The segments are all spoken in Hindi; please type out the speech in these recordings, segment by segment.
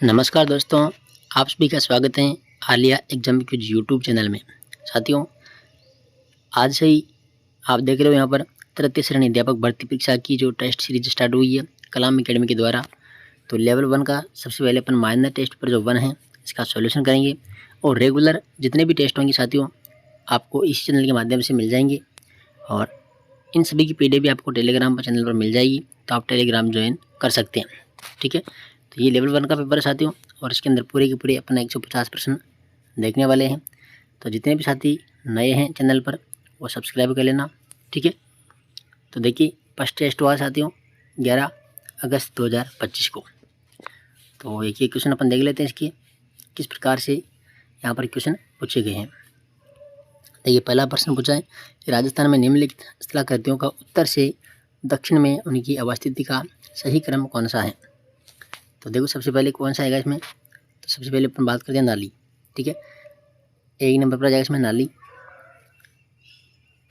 नमस्कार दोस्तों, आप सभी का स्वागत है Alia exam quiz YouTube channel में। साथियों, आज से ही आप देख रहे हो यहाँ पर तृतीय श्रेणी अध्यापक भर्ती परीक्षा की जो टेस्ट सीरीज स्टार्ट हुई है कलाम एकेडमी के द्वारा। तो लेवल 1 का सबसे पहले अपन माइनर टेस्ट पर जो 1 है इसका सॉल्यूशन करेंगे और रेगुलर जितने भी टेस्ट होंगे साथियों आपको इस चैनल के माध्यम से मिल जाएंगे और इन सभी की पीडीएफ भी आपको टेलीग्राम पर चैनल पर मिल जाएगी, तो आप टेलीग्राम ज्वाइन कर सकते हैं। ठीक है, तो ये लेवल 1 का पेपर है साथियों और इसके अंदर पूरे के पूरे अपना 150 प्रश्न देखने वाले हैं। तो जितने भी साथी नए हैं चैनल पर वो सब्सक्राइब कर लेना। ठीक है, तो देखिए फर्स्ट टेस्ट हुआ साथियों 11 अगस्त 2025 को। तो एक क्वेश्चन अपन देख लेते हैं इसके किस प्रकार से यहाँ पर क्वेश्चन पूछे गए हैं। देखिए पहला प्रश्न पूछा है कि राजस्थान में निम्नलिखित स्थलाकृतियों का उत्तर से दक्षिण में उनकी अवस्थिति का सही क्रम कौन सा है। तो देखो सबसे पहले कौन सा आएगा इसमें, तो सबसे पहले अपन बात करते हैं नाली। ठीक है, 1 नंबर पर आ जाएगा इसमें नाली,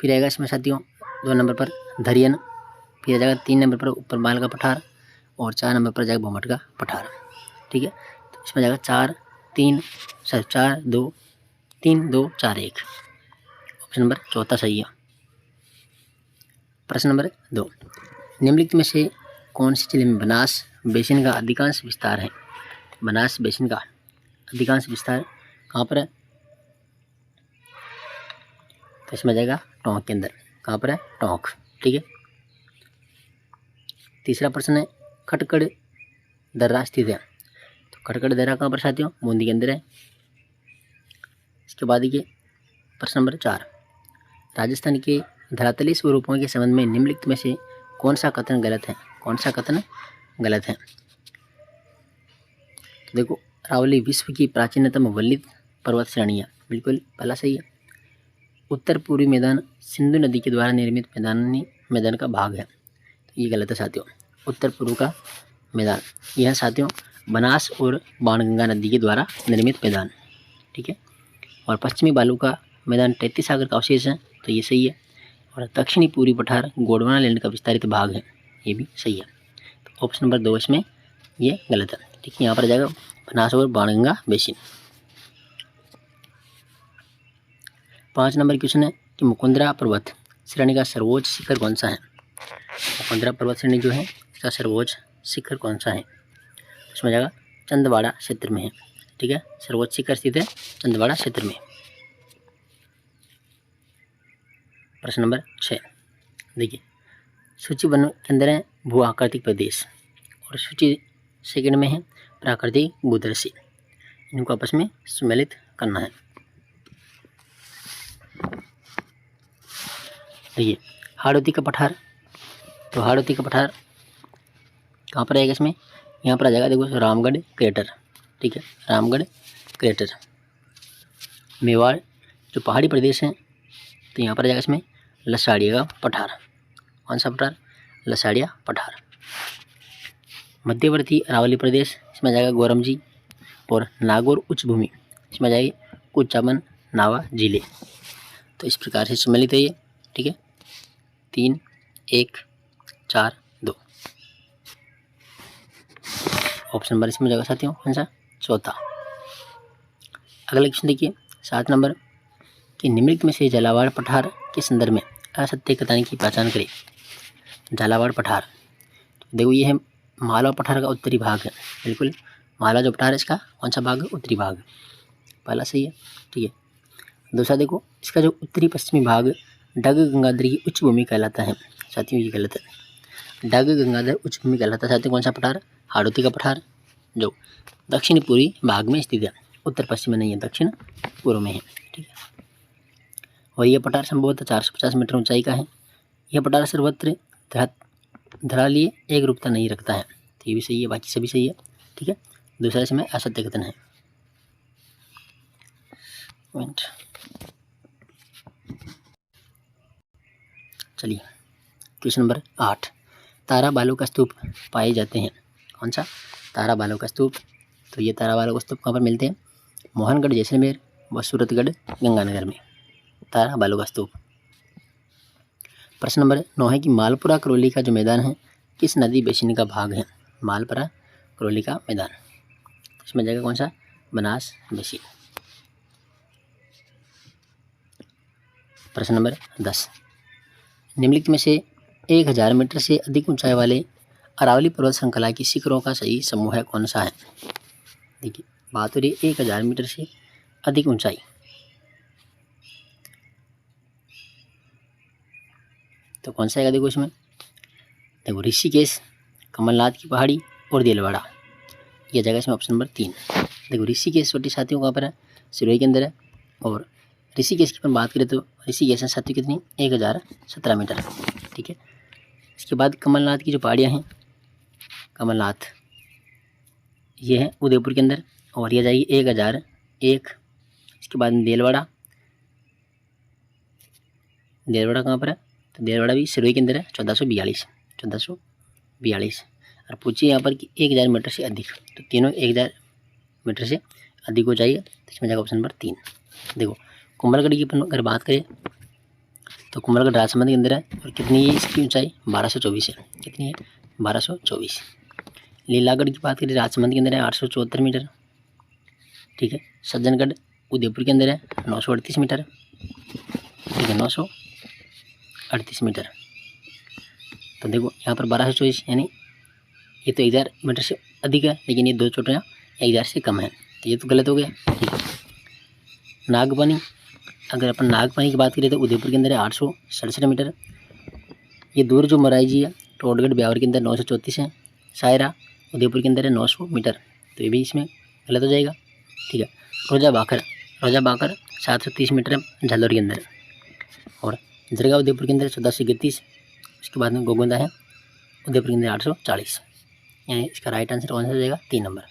फिर आएगा इसमें साथियों 2 नंबर पर धरियन, फिर आ जाएगा 3 नंबर पर ऊपर बाल का पठार और 4 नंबर पर जाएगा भोमट का पठार। ठीक है, तो इसमें जाएगा 4 2 3 2 4 1। ऑप्शन नंबर चौथा सही है। प्रश्न नंबर 2, निम्नलिखित में से कौन सी जिले में बनास बेसिन का अधिकांश विस्तार है। बनास बेसिन का अधिकांश विस्तार कहाँ पर है, तो इसमें जाएगा टोंक के अंदर। कहाँ पर है, टोंक। ठीक है, तीसरा प्रश्न है खटकड़ दर्रा स्थित है। तो खटकड़ दर्रा कहाँ पर साथियों, बूंदी के अंदर है। इसके बाद देखिए प्रश्न नंबर 4, राजस्थान के धरातलीय स्वरूपों के संबंध में निम्नलिखित में से कौन सा कथन गलत है। कौन सा कथन गलत है, तो देखो अरावली विश्व की प्राचीनतम वलित पर्वत श्रेणी है, बिल्कुल पहला सही है। उत्तर पूर्वी मैदान सिंधु नदी के द्वारा निर्मित मैदान का भाग है, तो ये गलत है साथियों। उत्तर पूर्व का मैदान यह साथियों बनास और बाणगंगा नदी के द्वारा निर्मित मैदान। ठीक है, और पश्चिमी बालू का मैदान 33 सागर का अवशेष है, तो ये सही है। और दक्षिणी पूर्वी पठार गोंडवाना लैंड का विस्तारित भाग है, ये भी सही है। तो ऑप्शन नंबर 2 इसमें ये गलत है। ठीक है, यहाँ पर जाएगा बनास और बाणगंगा बेसिन। 5 नंबर क्वेश्चन है कि मुकुंदरा पर्वत श्रेणी का सर्वोच्च शिखर कौन सा है। मुकुंदरा पर्वत श्रेणी जो है इसका सर्वोच्च शिखर कौन सा है, इसमें जाएगा चंदवाड़ा क्षेत्र में है। ठीक है, सर्वोच्च शिखर स्थित है चंदवाड़ा क्षेत्र में। प्रश्न नंबर 6, देखिए सूची 1 के अंदर है भू आकृतिक प्रदेश और सूची 2 में है प्राकृतिक भूदृश्य। इनको आपस में सम्मिलित करना है। देखिए हाड़ौती का पठार, तो हाड़ौती का पठार कहाँ पर आएगा इसमें, यहाँ पर आ जाएगा देखो रामगढ़ क्रेटर। ठीक है, रामगढ़ क्रेटर। मेवाड़ जो पहाड़ी प्रदेश है तो यहाँ पर आ जाएगा इसमें लसाड़िया का पठार। कौन सा पठार, लसाड़िया पठार। मध्यवर्ती अरावली प्रदेश इसमें जाएगा गोरमजी और नागौर उच्च भूमि इसमें जाएगी कुचामन नावा जिले। तो इस प्रकार से सम्मिलित है ये। ठीक है, 3 1 4 2। ऑप्शन नंबर इसमें जाएगा साथियों कौन सा, चौथा। अगला क्वेश्चन देखिए 7 नंबर कि निम्नलिखित में से झालावाड़ पठार के संदर्भ में असत्य कथन की पहचान करें। झालावाड़ पठार, तो देखो ये है मालवा पठार का उत्तरी भाग है, बिल्कुल मालवा जो पठार है इसका कौन सा भाग है, उत्तरी भाग। पहला सही है। ठीक है, दूसरा देखो इसका जो उत्तरी पश्चिमी भाग डग गंगाधर की उच्च भूमि कहलाता है। साथियों ये गलत है, डग गंगाधर उच्च भूमि कहलाता है साथियों कौन सा पठार, हाड़ौती का पठार जो दक्षिण पूर्वी भाग में स्थित है, उत्तर पश्चिम में नहीं है, दक्षिण पूर्व में है। ठीक है, और यह पठार संभवतः 450 मीटर ऊंचाई का है। यह पठार सर्वत्र धरालीय एक रूपता नहीं रखता है, तो ये भी सही है, बाकी सभी सही है। ठीक है, दूसरा इसमें असत्य कथन है। चलिए क्वेश्चन नंबर 8, तारा बालू का स्तूप पाए जाते हैं। कौन सा, तारा बालू का स्तूप। तो ये तारा बालू का स्तूप कहाँ पर मिलते हैं, मोहनगढ़ जैसलमेर व सूरतगढ़ गंगानगर में तारा बालू का स्तूप। प्रश्न नंबर 9 है कि मालपुरा करौली का जो मैदान है किस नदी बेसिन का भाग है। मालपुरा करौली का मैदान, तो इसमें जाएगा कौन सा, बनास बेसिन। प्रश्न नंबर 10, निम्नलिखित में से 1000 मीटर से अधिक ऊंचाई वाले अरावली पर्वत श्रृंखला की शिखरों का सही समूह है कौन सा है। देखिए बात हो रही है 1000 मीटर से अधिक ऊंचाई, तो कौन सा आएगा, देखो इसमें देखो ऋषिकेश, कमलनाथ की पहाड़ी और देलवाड़ा, यह जगह इसमें ऑप्शन नंबर 3। देखो ऋषिकेश छोटे साथियों कहाँ पर है, सिरोही के अंदर है, और ऋषिकेश की अपन बात करें तो ऋषिकेश साथियों कितनी, 1017 मीटर, ठीक है। इसके बाद कमलनाथ की जो पहाड़ियाँ हैं, कमलनाथ ये है उदयपुर के अंदर, और यह जाएगी 1001। इसके बाद देलवाड़ा, देलवाड़ा कहाँ पर है, तो देलवाड़ा भी सिरोही के अंदर है, 1442। और पूछिए यहाँ पर कि 1000 मीटर से अधिक, तो तीनों 1000 मीटर से अधिक हो जाइए, तो इसमें जाएगा ऑप्शन नंबर 3। देखो कुंभलगढ़ की अपन अगर बात करें तो कुंभलगढ़ राजसमंद के अंदर है, और कितनी है इसकी ऊंचाई, 1224 है, कितनी है, 1224। लीलागढ़ की बात करें राजसमंद के अंदर है, 874 मीटर, ठीक है। सज्जनगढ़ उदयपुर के अंदर है, 938 मीटर, ठीक है, 938 मीटर। तो देखो यहाँ पर 1224, यानी ये तो 1000 मीटर से अधिक है, लेकिन ये दो चोटियाँ 1000 से कम है, तो ये तो गलत हो गया, ठीक है। नागपानी, अगर अपन नागपानी की बात करें तो उदयपुर के अंदर है, 867 मीटर। ये दूर जो मराई जी है टोटगढ़ ब्यावर के अंदर 934 है। सायरा उदयपुर के अंदर है 900 मीटर, तो ये भी इसमें गलत हो जाएगा, ठीक है। रोजा बाखर 730 मीटर झालोर के अंदर, और दरगाह उदयपुर के अंदर 1431। उसके बाद में गोगोंदा है उदयपुर के अंदर 840, यानी इसका राइट आंसर कौन सा हो जाएगा, 3 नंबर।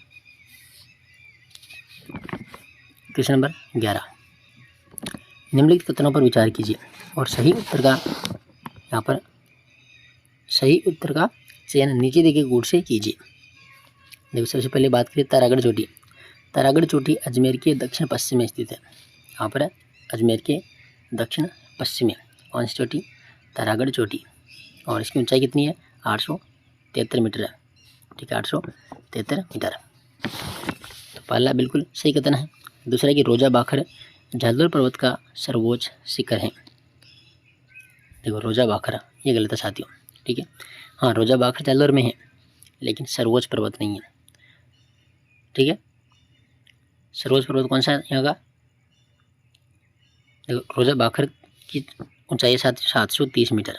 क्वेश्चन नंबर 11, निम्नलिखित कथनों पर विचार कीजिए और सही उत्तर का चयन नीचे दिए गए गुण से कीजिए। देखो सबसे पहले बात करें तारागढ़ चोटी। तारागढ़ चोटी अजमेर के दक्षिण पश्चिम में स्थित है। यहाँ पर है अजमेर के दक्षिण पश्चिम में कौन सी चोटी, तारागढ़ चोटी, और इसकी ऊंचाई कितनी है, 873 मीटर है, ठीक है, 873 मीटर। तो पहला बिल्कुल सही कथन है। दूसरा कि रोजा बाखर झालोर पर्वत का सर्वोच्च शिखर है। देखो रोजा बाखर ये गलत है साथियों, ठीक है। हाँ रोजा बाखर झालोर में है, लेकिन सर्वोच्च पर्वत नहीं है, ठीक है। सर्वोच्च पर्वत कौन सा है यहाँ का, देखो रोजा बाखर की ऊंचाई 730 मीटर,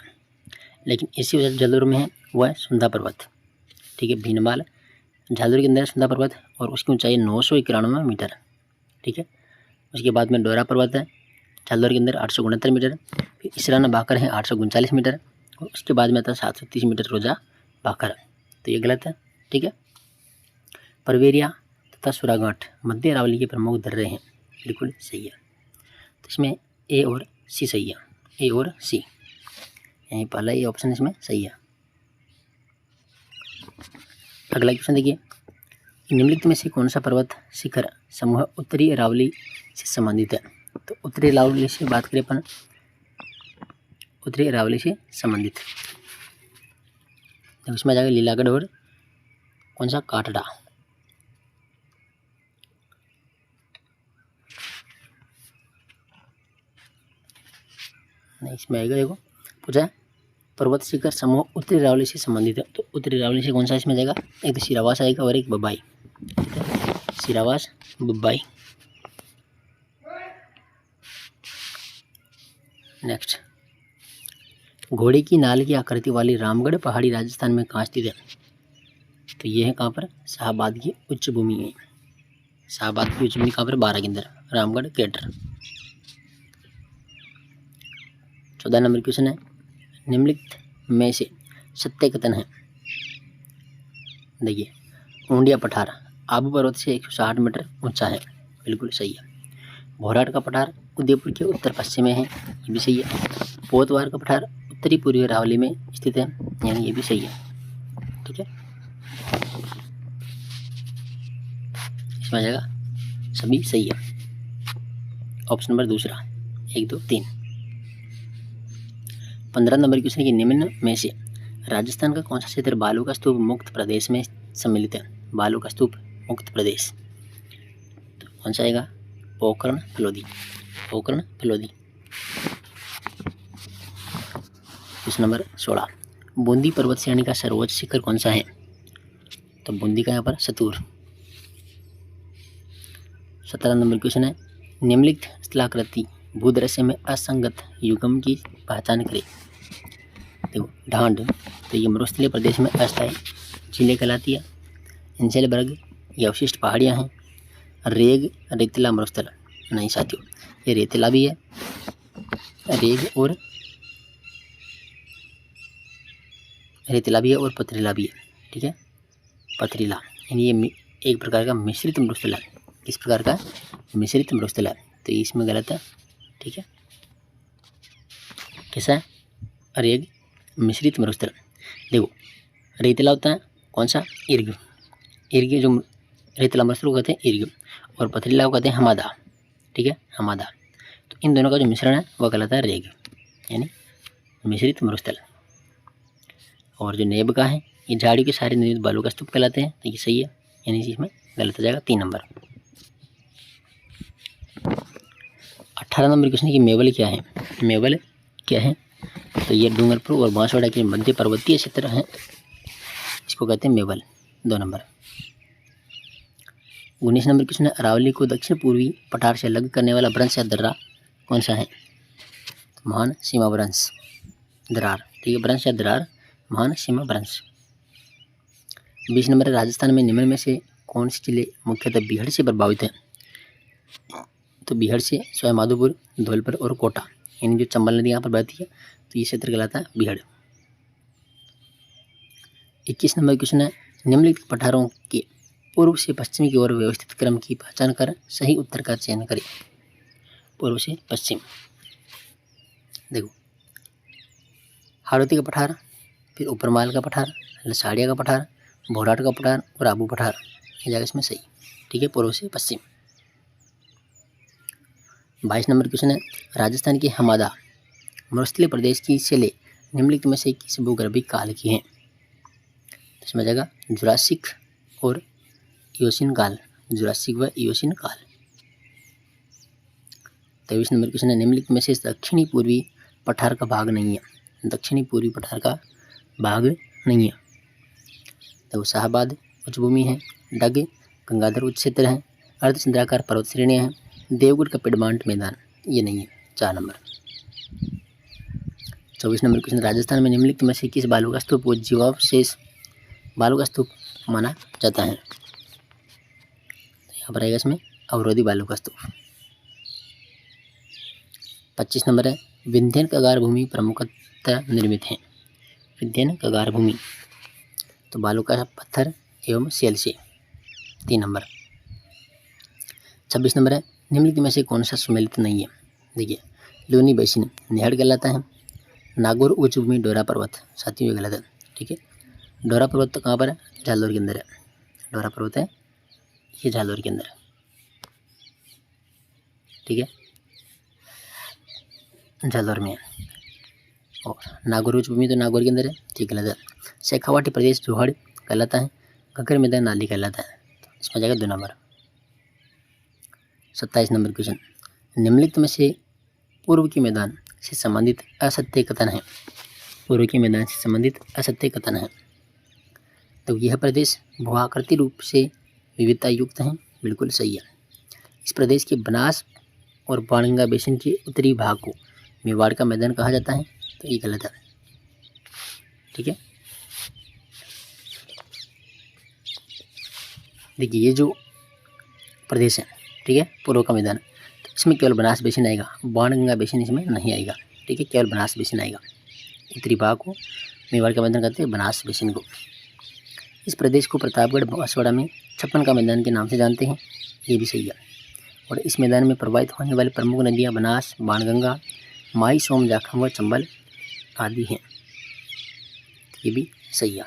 लेकिन इसी वजह से झालोर में है वह है सुंदा पर्वत, ठीक है। भीनमाल झालोर के अंदर सुंदा पर्वत, और उसकी ऊंचाई 991 मीटर, ठीक है। उसके बाद में डोरा पर्वत है झालोर के अंदर 869 मीटर, फिर इसराना बाकर है 839 मीटर, और उसके बाद में आता है 730 मीटर रोजा बाकर, तो ये गलत है, ठीक है। परवेरिया तथा सुराघाट मध्य अरावली के प्रमुख दर्रे हैं, बिल्कुल सही है। तो इसमें ए और सी सही है, ए और सी, यही पहला ये ऑप्शन इसमें सही है। अगला क्वेश्चन देखिए, निम्नलिखित में से कौन सा पर्वत शिखर समूह उत्तरी अरावली से संबंधित है। तो उत्तरी अरावली से बात करें अपन, उत्तरी अरावली से संबंधित, तो उसमें जाएगा लीलागढ़ और कौन सा, काटड़ा। नहीं इसमें आएगा, देखो पूछा पर्वत शिखर समूह उत्तरी अरावली से संबंधित है, तो उत्तरी अरावली से कौन सा इसमें जाएगा, एक तो सिरावास आएगा और एक बब्बाई, सिरावास बब्बाई। नेक्स्ट, घोड़े की नाल की आकृति वाली रामगढ़ पहाड़ी राजस्थान में कहाँ स्थित है। तो ये है कहाँ पर, शाहबाद की उच्च भूमि में। शाहबाद की उच्च भूमि कहाँ पर, 12 के अंदर, रामगढ़ केटर। 14 नंबर क्वेश्चन है, निम्नलिखित में से सत्य कथन है। देखिए ऊंडिया पठार आबू पर्वत से 160 मीटर ऊंचा है, बिल्कुल सही है। भोराट का पठार उदयपुर के उत्तर पश्चिम में है, ये भी सही है। पोतवार का पठार उत्तरी पूर्वी अरावली में स्थित है, यानी ये भी सही है, ठीक है। इसमें आ जाएगा सभी सही है, ऑप्शन नंबर दूसरा 1 2 3। 15 नंबर क्वेश्चन की निम्न में से राजस्थान का कौन सा क्षेत्र बालू का स्तूप मुक्त प्रदेश में सम्मिलित है। बालू का स्तूप मुक्त प्रदेश, कौन सा आएगा? पोकरण फलोदी, पोकरण फलोदी। क्वेश्चन नंबर 16, बूंदी पर्वत श्रेणी का सर्वोच्च शिखर कौन सा है? तो बूंदी का यहाँ पर सतूर। 17 नंबर क्वेश्चन है, निम्नलिखित स्थलाकृति भूदृश्य में असंगत युग्म की पहचान करें। देखो ढांड, तो ये मरुस्थलीय प्रदेश में अस्थायी झीलें कहलाती है। इंसेलबर्ग, ये अवशिष्ट पहाड़ियाँ हैं। रेग, रेतीला मरुस्थल नहीं साथियों, ये रेतीला भी है, रेग और रेतीला भी है और पथरीला भी है। ठीक है, पथरीला यानी ये एक प्रकार का मिश्रित मरुस्थल है। किस प्रकार का? मिश्रित मरुस्थल है, तो इसमें गलत है। ठीक है, कैसा है? रेग मिश्रित मरुस्थल। देखो रेतीला होता है कौन सा? इर्ग, इर्ग जो रेतीला मरुस्थल को कहते हैं इर्ग, और पथरीला को कहते हैं हमादा। ठीक है, हमादा। तो इन दोनों का जो मिश्रण है वह कहलाता है रेग, यानी मिश्रित मरुस्थल। और जो नेब का है, ये झाड़ियों के सारे निर्मित बालू का स्तूप कहलाते हैं, तो ये सही है, यानी इसमें गलत हो जाएगा 3 नंबर। 18 नंबर क्वेश्चन है कि मेवल क्या है? मेवल क्या है? तो ये डूंगरपुर और बांसवाड़ा के मध्य पर्वतीय क्षेत्र है, इसको कहते हैं मेवल। 2 नंबर। 19 नंबर क्वेश्चन है, अरावली को दक्षिण पूर्वी पठार से अलग करने वाला ब्रंश या दर्रा कौन सा है? तो महान सीमा ब्रंश, दरार। ठीक है, ब्रंश या दरार, महान सीमा ब्रंश। 20 नंबर है, राजस्थान में निम्न में से कौन से जिले मुख्यतः बीहड़ से प्रभावित हैं? तो बीहड़ से सवाईमाधोपुर, धौलपुर और कोटा, यानी जो चंबल नदी यहाँ पर बहती है, तो ये क्षेत्र कहलाता है बीहड़। 21 नंबर क्वेश्चन है, निम्नलिखित पठारों के पूर्व से पश्चिम की ओर व्यवस्थित क्रम की पहचान कर सही उत्तर का चयन करें। पूर्व से पश्चिम, देखो हाड़ौती का पठार, फिर उपरमाल का पठार, लसाड़िया का पठार, भोराट का पठार और आबू पठार, ये जाएगा इसमें सही। ठीक है, पूर्व से पश्चिम। 22 नंबर क्वेश्चन है, राजस्थान की हमादा मरुस्थलीय प्रदेश की शिलें निम्नलिखित में से किस भूगर्भीय काल की हैं? इसमें जाएगा जुरासिक और इयोसीन काल, जुरासिक व इयोसीन काल। 23 नंबर क्वेश्चन है, निम्नलिखित में से दक्षिणी पूर्वी पठार का भाग नहीं है। दक्षिणी पूर्वी पठार का भाग नहीं है। तो शाहबाद उच्च भूमि है, डग गंगाधर उच्च क्षेत्र है, अर्धचंद्राकार पर्वत श्रेणियाँ हैं, देवगढ़ का पिडमांट मैदान ये नहीं है। 4 नंबर। 24 नंबर क्वेश्चन, राजस्थान में निम्नलिखित में से किस बालू का स्तूप को जीवावशेष बालू का स्तूप माना जाता है? यहाँ पर आएगा इसमें अवरोधी बालू का स्तूप। 25 नंबर है, विंध्यन कगार भूमि प्रमुखतः निर्मित है। विंध्यन कगार भूमि, तो बालू का पत्थर एवं सेल से। 3 नंबर। 26 नंबर है, निम्नलिखित में से कौन सा सुमेलित नहीं है? देखिए लूनी बेसिन निहड़ कहलाता है, नागौर उच्च भूमि डोरा पर्वत, साथियों ये गलत है। ठीक है, डोरा पर्वत तो कहाँ पर है? जालौर के अंदर है। डोरा पर्वत है ये जालौर के अंदर है। ठीक है, जालौर में है। और नागौर उच्च भूमि तो नागौर के अंदर है, ठीक गलत है। शेखावाटी प्रदेश जोहड़ कहलाता है, घग्गर मैदान नाली कहलाता है, इसमें जाएगा 2 नंबर। 27 नंबर क्वेश्चन, निम्नलिखित में से पूर्व के मैदान से संबंधित असत्य कथन है। पूर्व के मैदान से संबंधित असत्य कथन है। तो यह प्रदेश भूआकृति रूप से विविधता युक्त है, बिल्कुल सही है। इस प्रदेश के बनास और बाणगंगा बेसिन के उत्तरी भाग को मेवाड़ का मैदान कहा जाता है, तो ये गलत है। ठीक है, देखिए ये जो प्रदेश है, ठीक है, पूर्व का मैदान, तो इसमें केवल बनास बेसिन आएगा, बाणगंगा बेसिन इसमें नहीं आएगा। ठीक है, केवल बनास बेसिन आएगा। उत्तरी भाग को मेवाड़ का मैदान कहते हैं, बनास बेसिन को। इस प्रदेश को प्रतापगढ़ बांसवाड़ा में 56 का मैदान के नाम से जानते हैं, ये भी सही है। और इस मैदान में प्रवाहित होने वाली प्रमुख नदियाँ बनास, बाणगंगा, माई, सोम, जाखम व चंबल आदि हैं, ये भी सही है।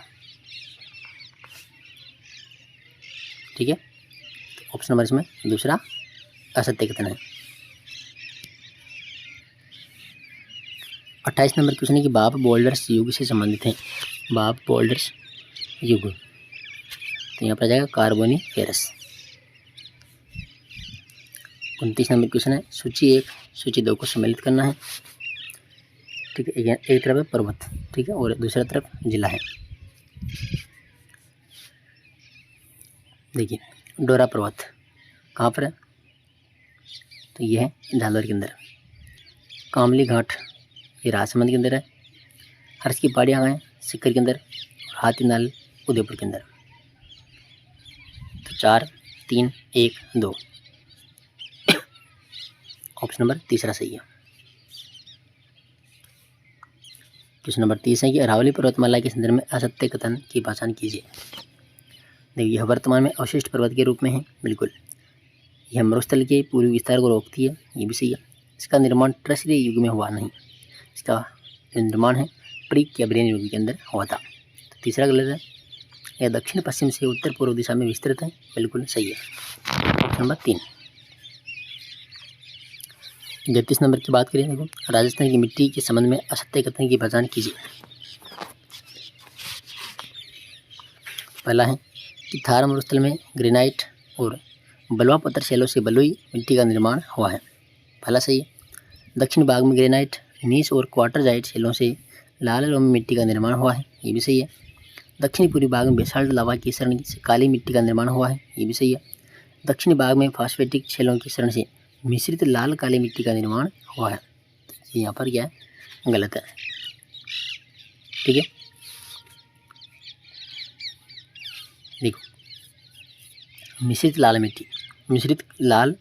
ठीक है, तो ऑप्शन नंबर इसमें दूसरा असत्य कथन है। 28 नंबर क्वेश्चन है कि बाप बोल्डर्स युग से संबंधित हैं। बाप बोल्डर्स युग, तो यहाँ पर आ जाएगा कार्बोनिफेरस। 29 नंबर क्वेश्चन है, सूची 1 सूची 2 को सम्मिलित करना है। ठीक है, एक तरफ है पर्वत, ठीक है, और दूसरा तरफ जिला है। देखिए डोरा पर्वत कहाँ पर है, तो ये है झालवाड़ के अंदर। कामली घाट ये राजसमंद के अंदर है। हर्ष की पहाड़ियाँ हैं सीकर के अंदर, और हाथी नाल उदयपुर के अंदर। तो 4 3 1 2 ऑप्शन नंबर तीसरा सही है। क्वेश्चन नंबर 30 है कि अरावली पर्वतमाला के संदर्भ में असत्य कथन की पहचान कीजिए। देखिए यह वर्तमान में अवशिष्ट पर्वत के रूप में है, बिल्कुल। यह मरुस्थल के पूर्वी विस्तार को रोकती है, ये भी सही है। इसका निर्माण ट्रैसिडी युग में हुआ नहीं, इसका निर्माण है प्री कैम्ब्रियन युग के अंदर हुआ था। तो तीसरा गलत है। यह दक्षिण पश्चिम से उत्तर पूर्व दिशा में विस्तृत है, बिल्कुल सही है। Option number 3। 33 नंबर की बात करें, देखो राजस्थान की मिट्टी के संबंध में असत्य कथन की पहचान कीजिए। पहला है कि थार मरुस्थल में ग्रेनाइट और बलुआ पत्थर शैलों से बलुई मिट्टी का निर्माण हुआ है, पहला सही है। दक्षिण भाग में ग्रेनाइट, नीस और क्वार्टरजाइट शैलों से लाल लोमी मिट्टी का निर्माण हुआ है, ये भी सही है। दक्षिणी पूर्वी भाग में बेसाल्ट लावा की शरण से काली मिट्टी का निर्माण हुआ है, ये भी सही है। दक्षिणी भाग में फास्फेटिक शैलों की शरण से मिश्रित लाल काली मिट्टी का निर्माण हुआ है, तो यहाँ पर क्या है, गलत है। ठीक है, देखो मिश्रित लाल मिट्टी, मिश्रित लाल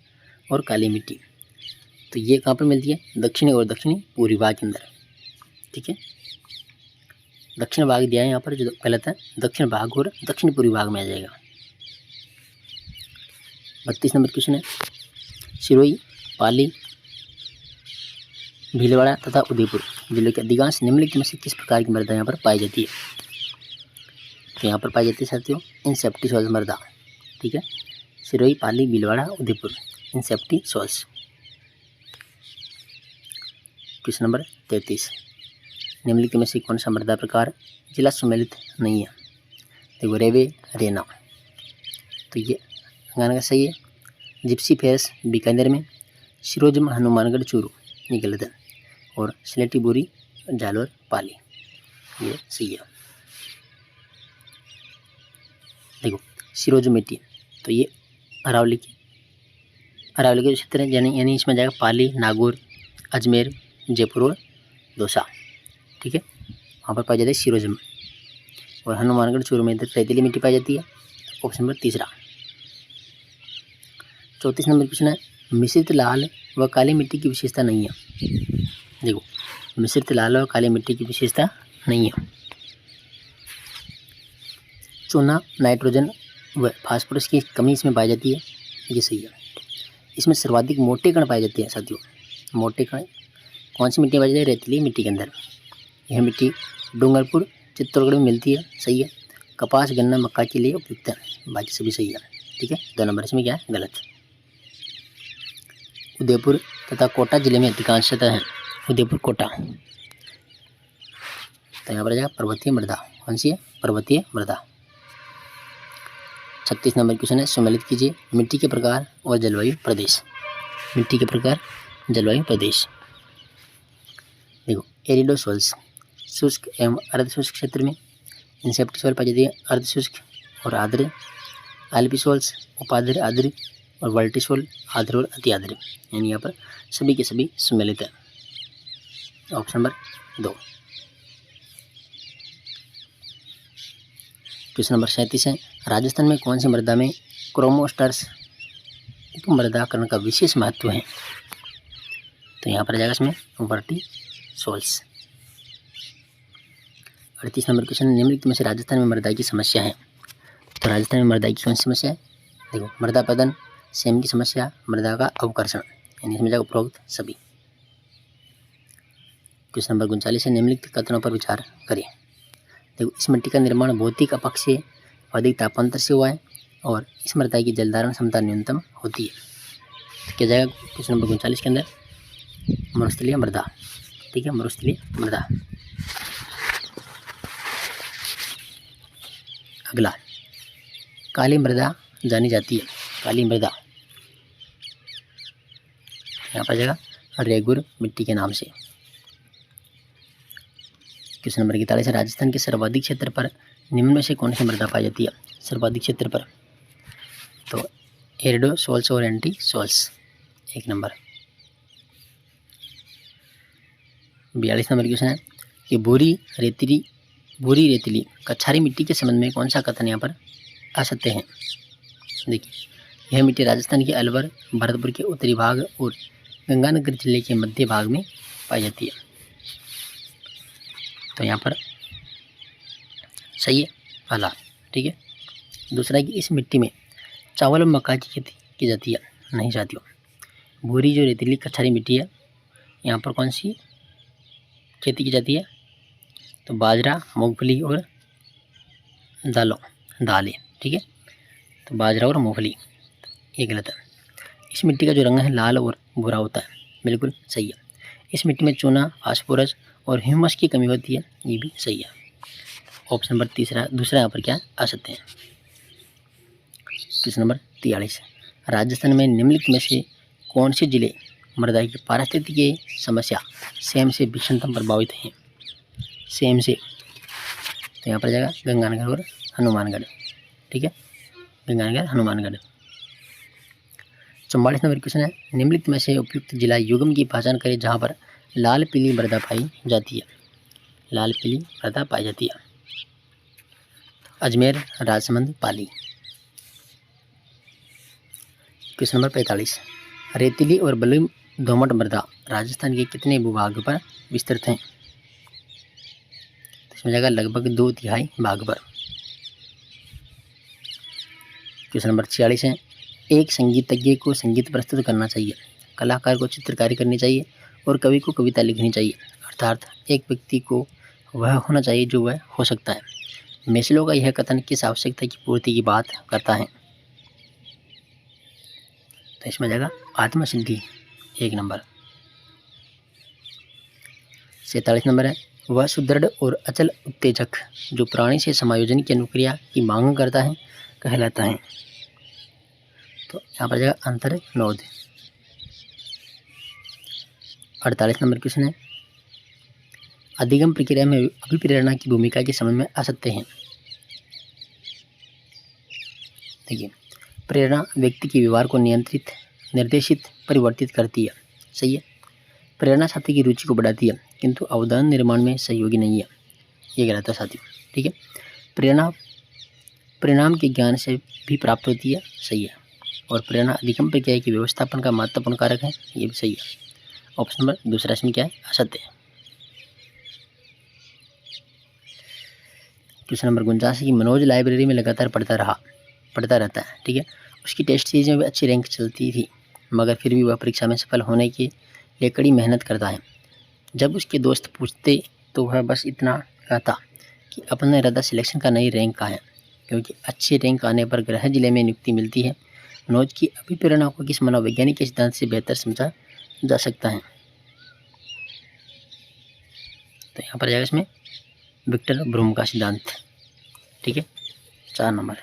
और काली मिट्टी, तो ये कहाँ पर मिलती है, दक्षिणी और दक्षिणी पूर्वी भाग के अंदर। ठीक है, दक्षिण भाग दिया है यहाँ पर, जो गलत है। दक्षिण भाग और दक्षिण पूर्वी भाग में आ जाएगा। 32 नंबर क्वेश्चन है, सिरोही, पाली, भीलवाड़ा तथा उदयपुर जिले के अधिकांश निम्नलिखित में से किस प्रकार की मृदा यहाँ पर पाई जाती है। तो यहाँ पर पाई जाती है साथियों इनसेप्टी सॉइल्स मृदा। ठीक है, Sirohi, Pali, Bhilwara, Udaipur, inceptisols. Question number 33, निम्नलिखित में से कौन सा मृदा प्रकार जिला सम्मिलित नहीं है। देखो रेवे, रेना, तो ये गाना का सही है। जिप्सी फेरस बीकानेर में, सिरोजम हनुमानगढ़ चूरू, ये गलत है। और स्लेटी बोरी जालोर पाली, ये सही है। देखो सिरोज मिट्टी, तो ये अरावली के क्षेत्र है, यानी इसमें जाएगा पाली, नागौर, अजमेर, जयपुर और दौसा। ठीक है, वहाँ पर पाई जाती है सिरोजम। और हनुमानगढ़ चूरू में इधर रेतीली मिट्टी पाई जाती है। ऑप्शन नंबर तीसरा। 34 नंबर क्वेश्चन है, मिश्रित लाल व काली मिट्टी की विशेषता नहीं है। देखो मिश्रित लाल व काली मिट्टी की विशेषता नहीं है। चूना, नाइट्रोजन व फास्फोरस की कमी इसमें पाई जाती है, ये सही है। इसमें सर्वाधिक मोटे कण पाए जाते हैं साथियों। मोटे कण कौन सी मिट्टी पाई जाती है, रेतीली मिट्टी के अंदर। यह मिट्टी डूंगरपुर, चित्तौड़गढ़ में मिलती है, सही है। कपास, गन्ना, मक्का के लिए उपयुक्त है, बाकी सभी सही है। ठीक है, 2 नंबर इसमें क्या है, गलत। उदयपुर तथा कोटा जिले में अधिकांशतः है, उदयपुर कोटा, तो यहाँ पर जाएगा पर्वतीय मृदा। कौन सी है, पर्वतीय मृदा। 36 नंबर क्वेश्चन है, सम्मिलित कीजिए मिट्टी के प्रकार और जलवायु प्रदेश। मिट्टी के प्रकार, जलवायु प्रदेश। देखो एरिडो सॉइल्स, शुष्क एवं अर्धशुष्क क्षेत्र में। इंसेप्टी सॉइल पाई जाती है अर्धशुष्क और आर्द्र। आल्पी सॉइल्स, उपाद्र, आर्द्र, और वर्टिसोल आर्द्र और अति आर्द्र, यानी यहाँ पर सभी के सभी सम्मिलित है। Option number 2। क्वेश्चन नंबर 37 है, राजस्थान में कौन सी मृदा में क्रोमोस्टर्स उपमृदाकरण का विशेष महत्व है। तो यहाँ पर जाएगा इसमें वर्टिसोल्स। 38 नंबर क्वेश्चन, निम्नलिखित में से राजस्थान में मृदा की समस्या है। तो राजस्थान में मृदा की कौन सी समस्या है, देखो मृदा पतन, सेम की समस्या, मृदा का अवकर्षण, यानी इसमें जाएगा उपरोक्त सभी। क्वेश्चन नंबर 39 है, निम्नलिखित कथनों पर विचार करें। देखो इस मिट्टी का निर्माण भौतिक अपक्ष से अधिक तापांतर से हुआ है और इस मृदा की जलधारण क्षमता न्यूनतम होती है। तो क्या जाएगा क्वेश्चन नंबर 39 के अंदर, मरुस्थलीय मृदा। ठीक है, मरुस्थलीय मृदा। अगला, काली मृदा जानी जाती है। काली मृदा, यहाँ पर जाएगा रेगुर मिट्टी के नाम से। क्वेश्चन नंबर 41 है, राजस्थान के सर्वाधिक क्षेत्र पर निम्न में से कौन सी मृदा पाई जाती है? सर्वाधिक क्षेत्र पर तो एरिडो सोल्स और entisols 1 number. 42 number question है कि भूरी रेतीली कछारी मिट्टी के संबंध में कौन सा कथन यहाँ पर असत्य है? देखिए, यह मिट्टी राजस्थान के अलवर, भरतपुर के उत्तरी भाग और गंगानगर जिले के मध्य भाग में पाई जाती है। तो यहाँ पर सही है पहला, ठीक है। दूसरा कि इस मिट्टी में चावल और मक्का की खेती की जाती है? नहीं साथियों, भूरी जो रेतीली कछारी मिट्टी है यहाँ पर कौन सी खेती की जाती है? तो बाजरा, मूंगफली और दालें, ठीक है। तो बाजरा और मूंगफली ये गलत है। इस मिट्टी का जो रंग है लाल और भूरा होता है, बिल्कुल सही है। इस मिट्टी में चूना, फास्फोरस और ह्यूमस की कमी होती है, ये भी सही है। ऑप्शन नंबर दूसरा यहाँ पर क्या असत्य है। क्वेश्चन नंबर 43, राजस्थान में निम्नलिखित में से कौन से जिले मृदा की पारिस्थितिकी समस्या सेम से भीषणतम प्रभावित हैं? सेम से तो यहाँ पर जाएगा गंगानगर और हनुमानगढ़, ठीक है। गंगानगर, हनुमानगढ़। 44 नंबर क्वेश्चन है, निम्नलिखित में से उपयुक्त जिला युग्म की पहचान करें जहाँ पर लाल पीली मृदा पाई जाती है? लाल पीली मृदा पाई जाती है? अजमेर, राजसमंद, पाली। क्वेश्चन नंबर 45, रेतीली और बलुई दोमट मृदा राजस्थान के कितने भूभाग पर विस्तृत हैं? इसमें जाएगा लगभग 2/3 भाग पर। क्वेश्चन नंबर 46 है, एक संगीतज्ञ को संगीत प्रस्तुत करना चाहिए, कलाकार को चित्रकारी करनी चाहिए और कवि को कविता लिखनी चाहिए, अर्थात एक व्यक्ति को वह होना चाहिए जो वह हो सकता है। मेस्लो का यह कथन किस आवश्यकता की पूर्ति की बात करता है? तो इसमें जाएगा आत्मसिद्धि 1 नंबर। 47 नंबर है, वह सुदृढ़ और अचल उत्तेजक जो प्राणी से समायोजन की अनुक्रिया की मांग करता है कहलाता है? तो यहाँ पर जाएगा अंतर्नोद। 48 नंबर क्वेश्चन है, अधिगम प्रक्रिया में अभिप्रेरणा की भूमिका के संबंध में असत्य है। देखिए, प्रेरणा व्यक्ति के व्यवहार को नियंत्रित, निर्देशित, परिवर्तित करती है, सही है। प्रेरणा साथी की रुचि को बढ़ाती है किंतु अवदान निर्माण में सहयोगी नहीं है, ये गलत है साथियों, ठीक है। प्रेरणा परिणाम के ज्ञान से भी प्राप्त होती है, सही है। और प्रेरणा अधिगम प्रक्रिया के व्यवस्थापन का महत्वपूर्ण कारक है, ये भी सही है। ऑप्शन नंबर दूसरा इसमें क्या है? असत्य है। क्वेश्चन नंबर 49 की मनोज लाइब्रेरी में लगातार पढ़ता रहता है, ठीक है। उसकी टेस्ट सीरीज में भी अच्छी रैंक चलती थी, मगर फिर भी वह परीक्षा में सफल होने के लिए कड़ी मेहनत करता है। जब उसके दोस्त पूछते तो वह बस इतना कहता कि अपने इरादा सिलेक्शन का नहीं, रैंक का है, क्योंकि अच्छी रैंक आने पर गृह जिले में नियुक्ति मिलती है। मनोज की अभिप्रेरणा को किस मनोवैज्ञानिक के सिद्धांत से बेहतर समझा जा सकता है? तो यहाँ पर जाएगा इसमें विक्टर ब्रूम का सिद्धांत, ठीक है। 4 नंबर।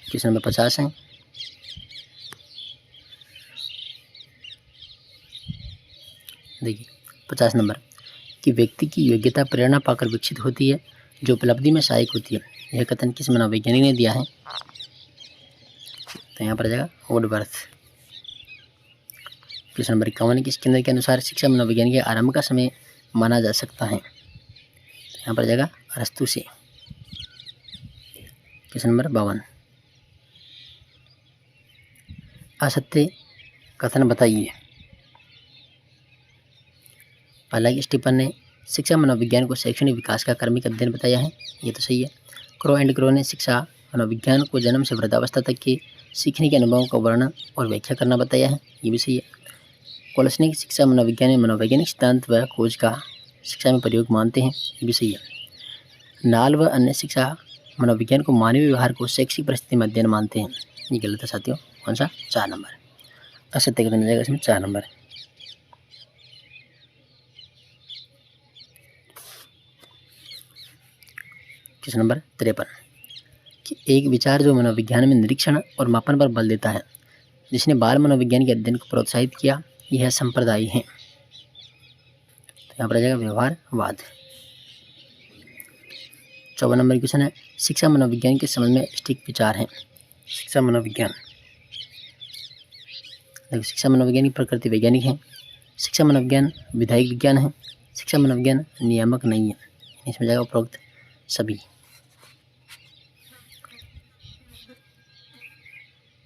क्वेश्चन नंबर 50 है, देखिए 50 नंबर कि व्यक्ति की योग्यता प्रेरणा पाकर विकसित होती है जो उपलब्धि में सहायक होती है, यह कथन किस मनोवैज्ञानिक ने दिया है? तो यहाँ पर आ जाएगा वुडवर्थ। क्वेश्चन नंबर 51 कि इसके अंदर के अनुसार शिक्षा मनोविज्ञान के आरंभ का समय माना जा सकता है? तो यहाँ पर आ जाएगा अरस्तु से। क्वेश्चन नंबर 52 असत्य कथन बताइए। पहला कि स्टीफन ने शिक्षा मनोविज्ञान को शैक्षणिक विकास का क्रमिक अध्ययन बताया है, ये तो सही है। क्रो एंड क्रो ने शिक्षा मनोविज्ञान को जन्म से वृद्धावस्था तक के सीखने के अनुभवों का वर्णन और व्याख्या करना बताया है, ये भी सही है। कोलसने की शिक्षा मनोविज्ञान में मनोवैज्ञानिक सिद्धांत व खोज का शिक्षा में प्रयोग मानते हैं, ये भी सही है। नाल व अन्य शिक्षा मनोविज्ञान को मानवीय व्यवहार को शैक्षिक परिस्थिति में अध्ययन मानते हैं, ये गलत है साथियों। कौन सा? 4 नंबर। असत्य कथन जाएगा इसमें 4 नंबर। क्वेश्चन नंबर 53 कि एक विचार जो मनोविज्ञान में निरीक्षण और मापन पर बल देता है, जिसने बाल मनोविज्ञान के अध्ययन को प्रोत्साहित किया, यह संप्रदायी है। तो यहाँ पर आ जाएगा व्यवहारवाद। 54 नंबर क्वेश्चन है, शिक्षा मनोविज्ञान के संबंध में स्टिक विचार है। शिक्षा मनोविज्ञान, देखो शिक्षा मनोविज्ञान की प्रकृति वैज्ञानिक है, शिक्षा मनोविज्ञान विधायक विज्ञान है, शिक्षा मनोविज्ञान नियामक नहीं है। इसमें जाएगा उपरोक्त सभी।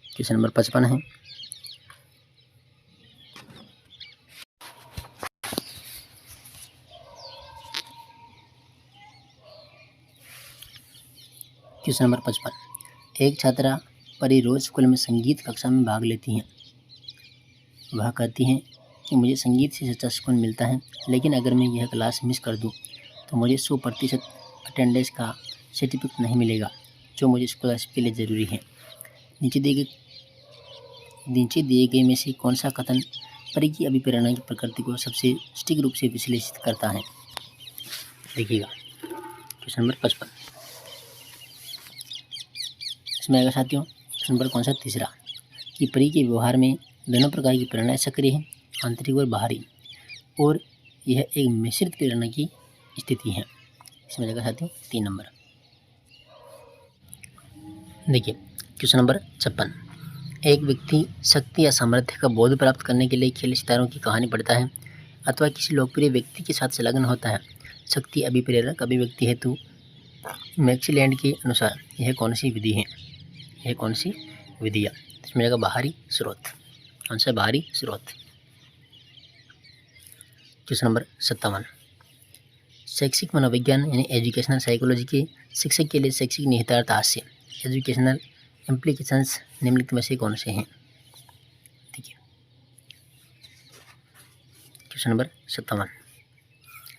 क्वेश्चन नंबर 55 है, क्वेश्चन नंबर 55, एक छात्रा परी रोज स्कूल में संगीत कक्षा में भाग लेती हैं। वह कहती हैं कि मुझे संगीत से सच्चा सुकून मिलता है, लेकिन अगर मैं यह क्लास मिस कर दूं तो मुझे 100% अटेंडेंस का सर्टिफिकेट नहीं मिलेगा, जो मुझे स्कॉलरशिप के लिए ज़रूरी है। नीचे दिए गए में से कौन सा कथन परी की अभिप्रेरणा की प्रकृति को सबसे सटीक रूप से विश्लेषित करता है? देखिएगा क्वेश्चन नंबर 55, इसमें आएगा साथियों क्वेश्चन नंबर कौन सा? तीसरा, कि परी के व्यवहार में दोनों प्रकार की प्रेरणाएं सक्रिय हैं, आंतरिक और बाहरी, और यह एक मिश्रित प्रेरणा की स्थिति है। इसमें आएगा साथियों 3 नंबर। देखिए क्वेश्चन नंबर 56, एक व्यक्ति शक्ति या सामर्थ्य का बोध प्राप्त करने के लिए खेल सितारों की कहानी पढ़ता है अथवा किसी लोकप्रिय व्यक्ति के साथ संलग्न होता है। शक्ति अभिप्रेरक अभिव्यक्ति हेतु मैक्सवेल के अनुसार यह कौन सी विधि है? यह कौन सी विधि है? इसमें आएगा बाहरी स्रोत। आंसर बाहरी स्रोत। क्वेश्चन नंबर 57, शैक्षिक मनोविज्ञान यानी एजुकेशनल साइकोलॉजी के शिक्षक के लिए शैक्षिक निहितार्थ हास्य एजुकेशनल इम्प्लीकेशंस निम्नलिखित में से कौन से हैं? देखिए क्वेश्चन नंबर 57,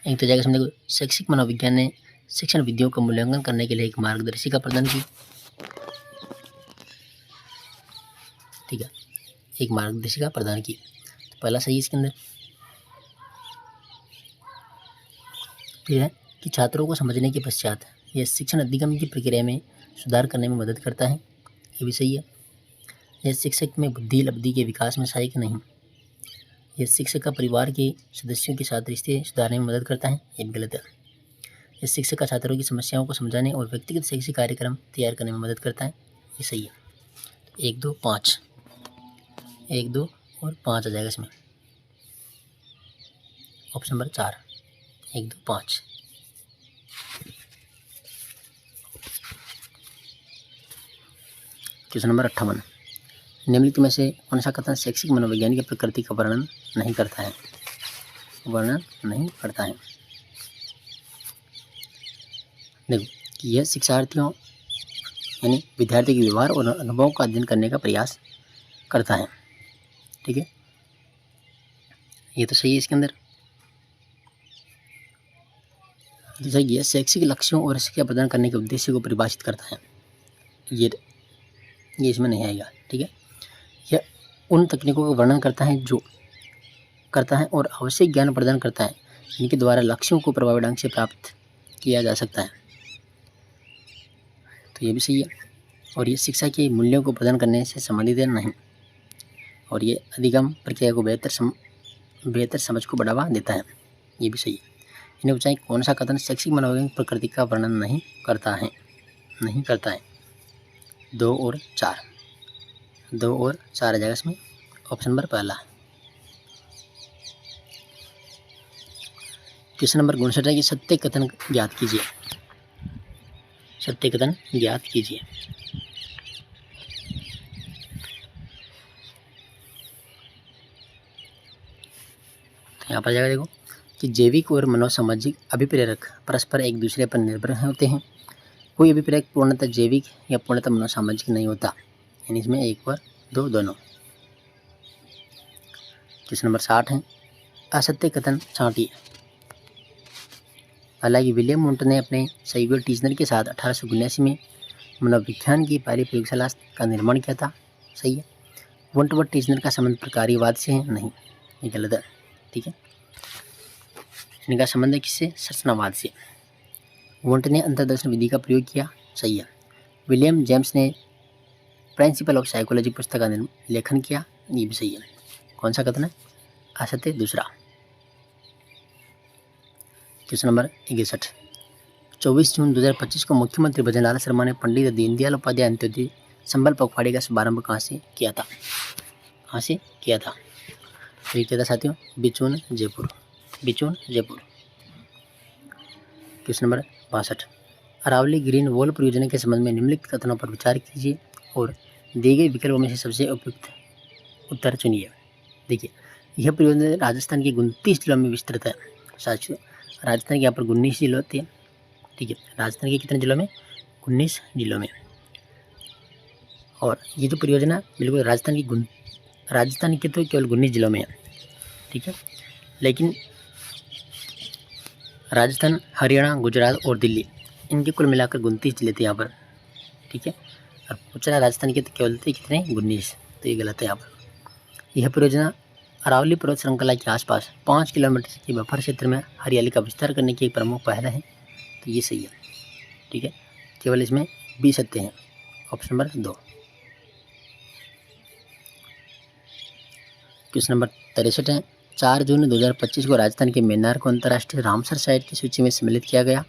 एक तो जाएगा समझो, शैक्षिक मनोविज्ञान ने शिक्षण विधियों का मूल्यांकन करने के लिए एक मार्गदर्शिका प्रदान की। ठीक है, एक मार्गदर्शिका प्रदान की, तो पहला सही इसके अंदर। फिर है कि छात्रों को समझने के पश्चात यह शिक्षण अधिगम की प्रक्रिया में सुधार करने में मदद करता है। ये भी सही है। यह शिक्षक में बुद्धि लब्धि के विकास में सहायक नहीं। यह शिक्षक का परिवार के सदस्यों के साथ रिश्ते सुधारने में मदद करता है। ये भी गलत है। यह शिक्षक का छात्रों की समस्याओं को समझाने और व्यक्तिगत शैक्षिक कार्यक्रम तैयार करने में मदद करता है। ये सही है। 1, 2, 5, 1, 2 और 5 आ जाएगा इसमें। Option number 4, 1, 2, 5। क्वेश्चन नंबर 58, निम्नलिखित में से कौन सा कथन शैक्षिक मनोविज्ञान की प्रकृति का वर्णन नहीं करता है? वर्णन नहीं करता है। देखो कि यह शिक्षार्थियों यानी विद्यार्थी के व्यवहार और अनुभवों का अध्ययन करने का प्रयास करता है। ठीक है, ये तो सही है इसके अंदर। जैसा कि यह शैक्षिक लक्ष्यों और शिक्षा प्रदान करने के उद्देश्य को परिभाषित करता है। ये इसमें नहीं आएगा। ठीक है, यह उन तकनीकों का वर्णन करता है जो करता है और आवश्यक ज्ञान प्रदान करता है जिनके द्वारा लक्ष्यों को प्रभावी ढंग से प्राप्त किया जा सकता है। तो ये भी सही है। और ये शिक्षा के मूल्यों को प्रदान करने से संबंधित है नहीं। और ये अधिगम प्रक्रिया को बेहतर समझ को बढ़ावा देता है। ये भी सही है। इन्हें पूछा कौन सा कथन शैक्षिक मनोविज्ञान प्रकृति का वर्णन नहीं करता है? 2 और 4, 2 और 4 आ जाएगा इसमें। ऑप्शन नंबर पहला। क्वेश्चन नंबर 59 है कि सत्य कथन ज्ञात कीजिए। सत्य कथन ज्ञात कीजिए। तो यहाँ पर जाएगा देखो कि जैविक और मनोसामाजिक अभिप्रेरक परस्पर एक दूसरे पर निर्भर होते हैं। कोई अभिप्रेरक पूर्णतः जैविक या पूर्णतः मनोसामाजिक नहीं होता। यानी इसमें 1 और 2 दोनों। क्वेश्चन नंबर 60 है असत्य कथन छांटिए। हालांकि विलियम वुंट ने अपने सहयोगी टीजनर के साथ 1879 में मनोविज्ञान की पहली प्रयोगशाला का निर्माण किया था। सही है। वुंट व टीजनर का संबंध प्रकार्यवाद से है नहीं, ये गलत है। ठीक है, इनका संबंध है किससे? संरचनावाद से। वुंट ने अंतर्दर्शन विधि का प्रयोग किया। सही है। विलियम जेम्स ने प्रिंसिपल ऑफ साइकोलॉजी पुस्तक का लेखन किया, ये भी सही है। कौन सा कथन है? असत्य दूसरा। क्वेश्चन नंबर 61, 24 जून 2025 को मुख्यमंत्री भजनलाल शर्मा ने पंडित दीनदयाल उपाध्याय अंत्योदय संबल पखवाड़े का शुभारंभ कहाँ से किया था? कहाँ से किया था? तो ये किया था साथियों Bichun Jaipur, Bichun Jaipur. Question number 62, Aravalli green wall परियोजना के संबंध में निम्नलिखित कथनों पर विचार कीजिए और दिए गए विकल्पों में से सबसे उपयुक्त उत्तर चुनिए। देखिए, यह परियोजना राजस्थान के 29 जिलों में विस्तृत है। साथियों, राजस्थान के यहाँ पर 19 जिले होते हैं, ठीक है। राजस्थान के कितने जिलों में? 19 जिलों में। और ये जो परियोजना बिल्कुल राजस्थान के तो केवल 19 जिलों में है, ठीक है। लेकिन राजस्थान, हरियाणा, गुजरात और दिल्ली, इनके कुल मिलाकर 29 जिले थे यहाँ पर, ठीक है। और पूछा राजस्थान के तो केवल थे कितने? 19, तो ये गलत है यहाँ पर। यह परियोजना अरावली पर्वत श्रृंखला के आसपास 5 किलोमीटर के बफर क्षेत्र में हरियाली का विस्तार करने की एक प्रमुख पहल है, तो ये सही है, ठीक है। केवल इसमें 20 सत्य हैं, ऑप्शन नंबर 2। क्वेश्चन नंबर 63 है, 4 जून 2025 को राजस्थान के मेन्नार को अंतर्राष्ट्रीय रामसर साइट की सूची में सम्मिलित किया गया।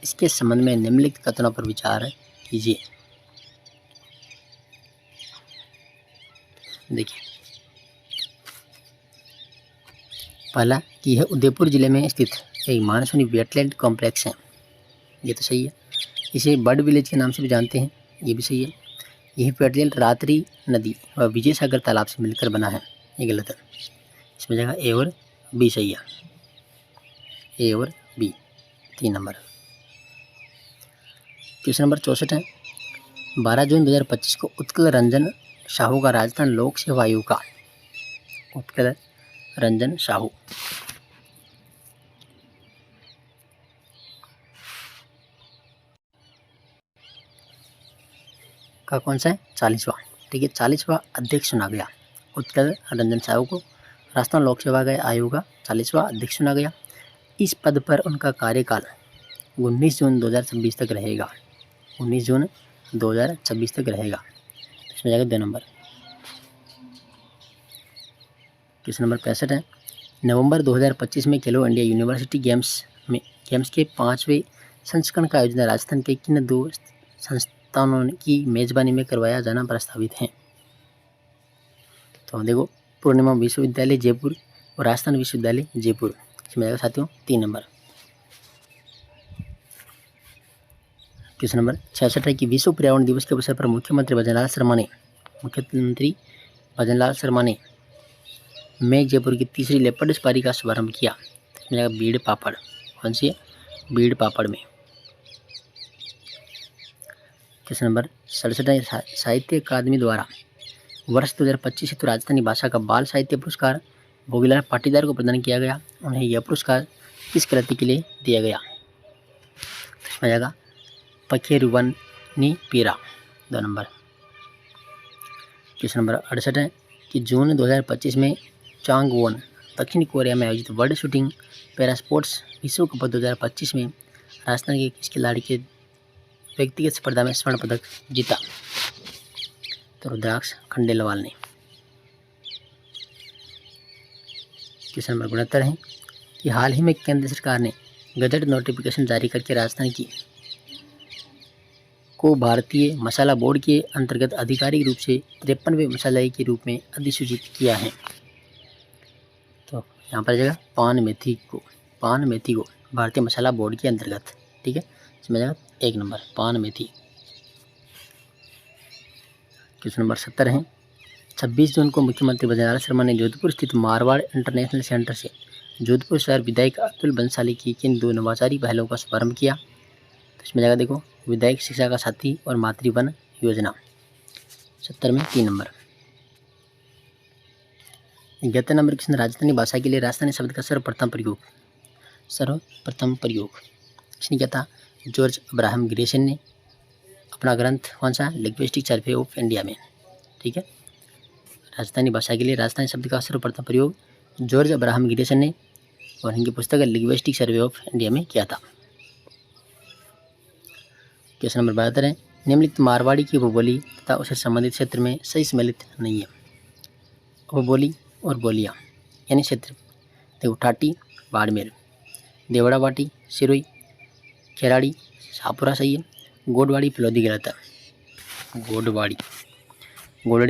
इसके संबंध में निम्नलिखित कथनों पर विचार कीजिए। देखिए, पहला कि यह उदयपुर जिले में स्थित एक मानसूनी वेटलैंड कॉम्प्लेक्स है, ये तो सही है। इसे बर्ड विलेज के नाम से भी जानते हैं, ये भी सही है। यह वेटलैंड रात्रि नदी व विजय सागर तालाब से मिलकर बना है, ये गलत है। इसमें जगह ए और बी सही है, ए और बी, 3 नंबर। क्वेश्चन नंबर 64 है, 12 जून 2025 को उत्कल रंजन साहू का राजस्थान लोक सेवा आयोग का, उत्कल रंजन साहू का कौन सा है? 40वां, ठीक है। 40वां अध्यक्ष चुना गया। उत्कल रंजन साहू को राजस्थान लोक सेवा आयोग का 40वां अध्यक्ष चुना गया। इस पद पर उनका कार्यकाल 19 जून 2026 तक रहेगा, 19 जून 2026 तक रहेगा। इसमें जाएगा 2 नंबर। क्वेश्चन नंबर 65 है, नवंबर 2025 में खेलो इंडिया यूनिवर्सिटी गेम्स के 5वें संस्करण का आयोजन राजस्थान के किन 2 संस्थानों की मेजबानी में करवाया जाना प्रस्तावित है? तो देखो, पूर्णिमा विश्वविद्यालय जयपुर और राजस्थान विश्वविद्यालय जयपुर। इसमें जाएगा साथियों 3 नंबर। क्वेश्चन नंबर 66 है कि विश्व पर्यावरण दिवस के अवसर पर मुख्यमंत्री भजनलाल शर्मा ने मई जयपुर की तीसरी लेपर्ड सफारी का शुभारंभ किया। इसमें जाएगा बीड़ पापड़। कौन सी है? बीड़ पापड़ में। क्वेश्चन नंबर 67 है, साहित्य अकादमी द्वारा वर्ष 2025 हेतु राजस्थानी भाषा का बाल साहित्य पुरस्कार भोगीलाल पाटीदार को प्रदान किया गया। उन्हें यह पुरस्कार किस कृति के लिए दिया गया? इसमें जाएगा पखेरुवनी पीरा, 2 नंबर। क्वेश्चन नंबर 68 है कि जून 2025 में चांगवोन दक्षिण कोरिया में आयोजित वर्ल्ड शूटिंग पैरा स्पोर्ट्स विश्व कप 2025 में राजस्थान के किस खिलाड़ी के व्यक्तिगत स्पर्धा में स्वर्ण पदक जीता? तो रुद्राक्ष खंडेलवाल ने। क्वेश्चन नंबर 69 है कि हाल ही में केंद्र सरकार ने गजट नोटिफिकेशन जारी करके राजस्थान की को भारतीय मसाला बोर्ड के अंतर्गत आधिकारिक रूप से 53वें मसालाई के रूप में अधिसूचित किया है। तो यहाँ पर जाएगा पान मेथी को भारतीय मसाला बोर्ड के अंतर्गत, ठीक है। इसमें जाएगा 1 नंबर पान मेथी। क्वेश्चन नंबर 70 है, 26 जून को मुख्यमंत्री भजनलाल शर्मा ने जोधपुर स्थित मारवाड़ इंटरनेशनल सेंटर से जोधपुर शहर विधायक अतुल बंसाली की किन 2 नवाचारी पहलों का शुभारंभ किया? तो इसमें जाएगा देखो विधायक शिक्षा का साथी और मातृवन योजना। 70 में 3 नंबर। 71 नंबर क्वेश्चन, राजस्थानी भाषा के लिए राजस्थानी शब्द का सर्वप्रथम प्रयोग इसने किया था जॉर्ज अब्राहम ग्रेसन ने अपना ग्रंथ कौन सा? लिंग्विस्टिक सर्वे ऑफ इंडिया में, ठीक है। राजस्थानी भाषा के लिए राजस्थानी शब्द का सर्वप्रथम प्रयोग जॉर्ज अब्राहम ग्रेसन ने और इनकी पुस्तक लिंग्विस्टिक सर्वे ऑफ इंडिया में किया था। क्वेश्चन नंबर 72 है, निम्नलिखित मारवाड़ी की उपबोली तथा उससे संबंधित क्षेत्र में सही सम्मिलित नहीं है। उपबोली और बोलियाँ यानी क्षेत्र, देखो ठाटी बाड़मेर, देवड़ा बाटी सिरोही, खेराड़ी शाहपुरा सही है, गोडवाड़ी फिलौदी गलत है। गोडवाड़ी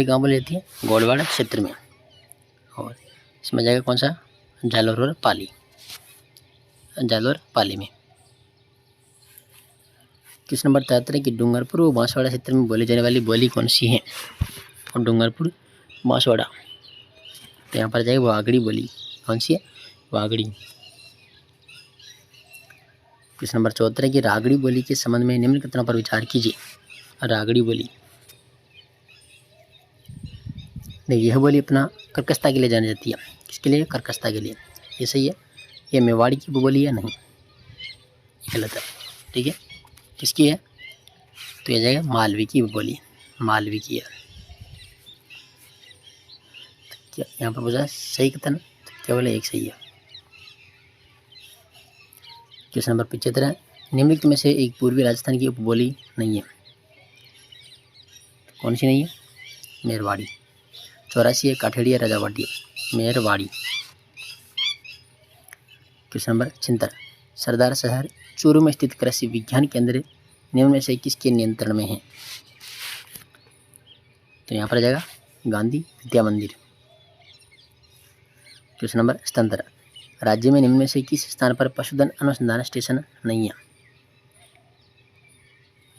कहाँ बोली जाती है? गोडवाड़ा क्षेत्र में। और इसमें जाएगा कौन सा? जालौर और पाली, जालौर पाली में। क्वेश्चन नंबर 73 कि डूंगरपुर व बांसवाड़ा क्षेत्र में बोली जाने वाली बोली कौन सी है? और डूंगरपुर बांसवाड़ा, तो यहाँ पर जाएगी वागड़ी बोली। कौन सी है? वागड़ी। क्वेश्चन नंबर 74 की रागड़ी बोली के संबंध में निम्न कथनों पर विचार कीजिए। रागड़ी बोली, देखिए यह बोली अपना कर्कशता के लिए जानी जाती है। किसके लिए? कर्कशता के लिए। ये सही है। ये मेवाड़ी की बोली है? नहीं, गलत है। ठीक है, किसकी है? तो यह जाएगा मालवी की बोली, मालवी की है। क्या यहाँ पर पूछा सही कथन? केवल एक सही है। क्वेश्चन नंबर 75 निम्नलिखित में से एक पूर्वी राजस्थान की उपबोली नहीं है। कौन सी नहीं है? मेरवाड़ी। 84 है काठेड़ी या राजावाटी, मेरवाड़ी। क्वेश्चन नंबर 76 सरदार शहर चूरू में स्थित कृषि विज्ञान केंद्र निम्न में से किसके नियंत्रण में है? तो यहाँ पर जाएगा गांधी विद्या मंदिर। क्वेश्चन नंबर 77 राज्य में निम्न में से किस स्थान पर पशुधन अनुसंधान स्टेशन नहीं है?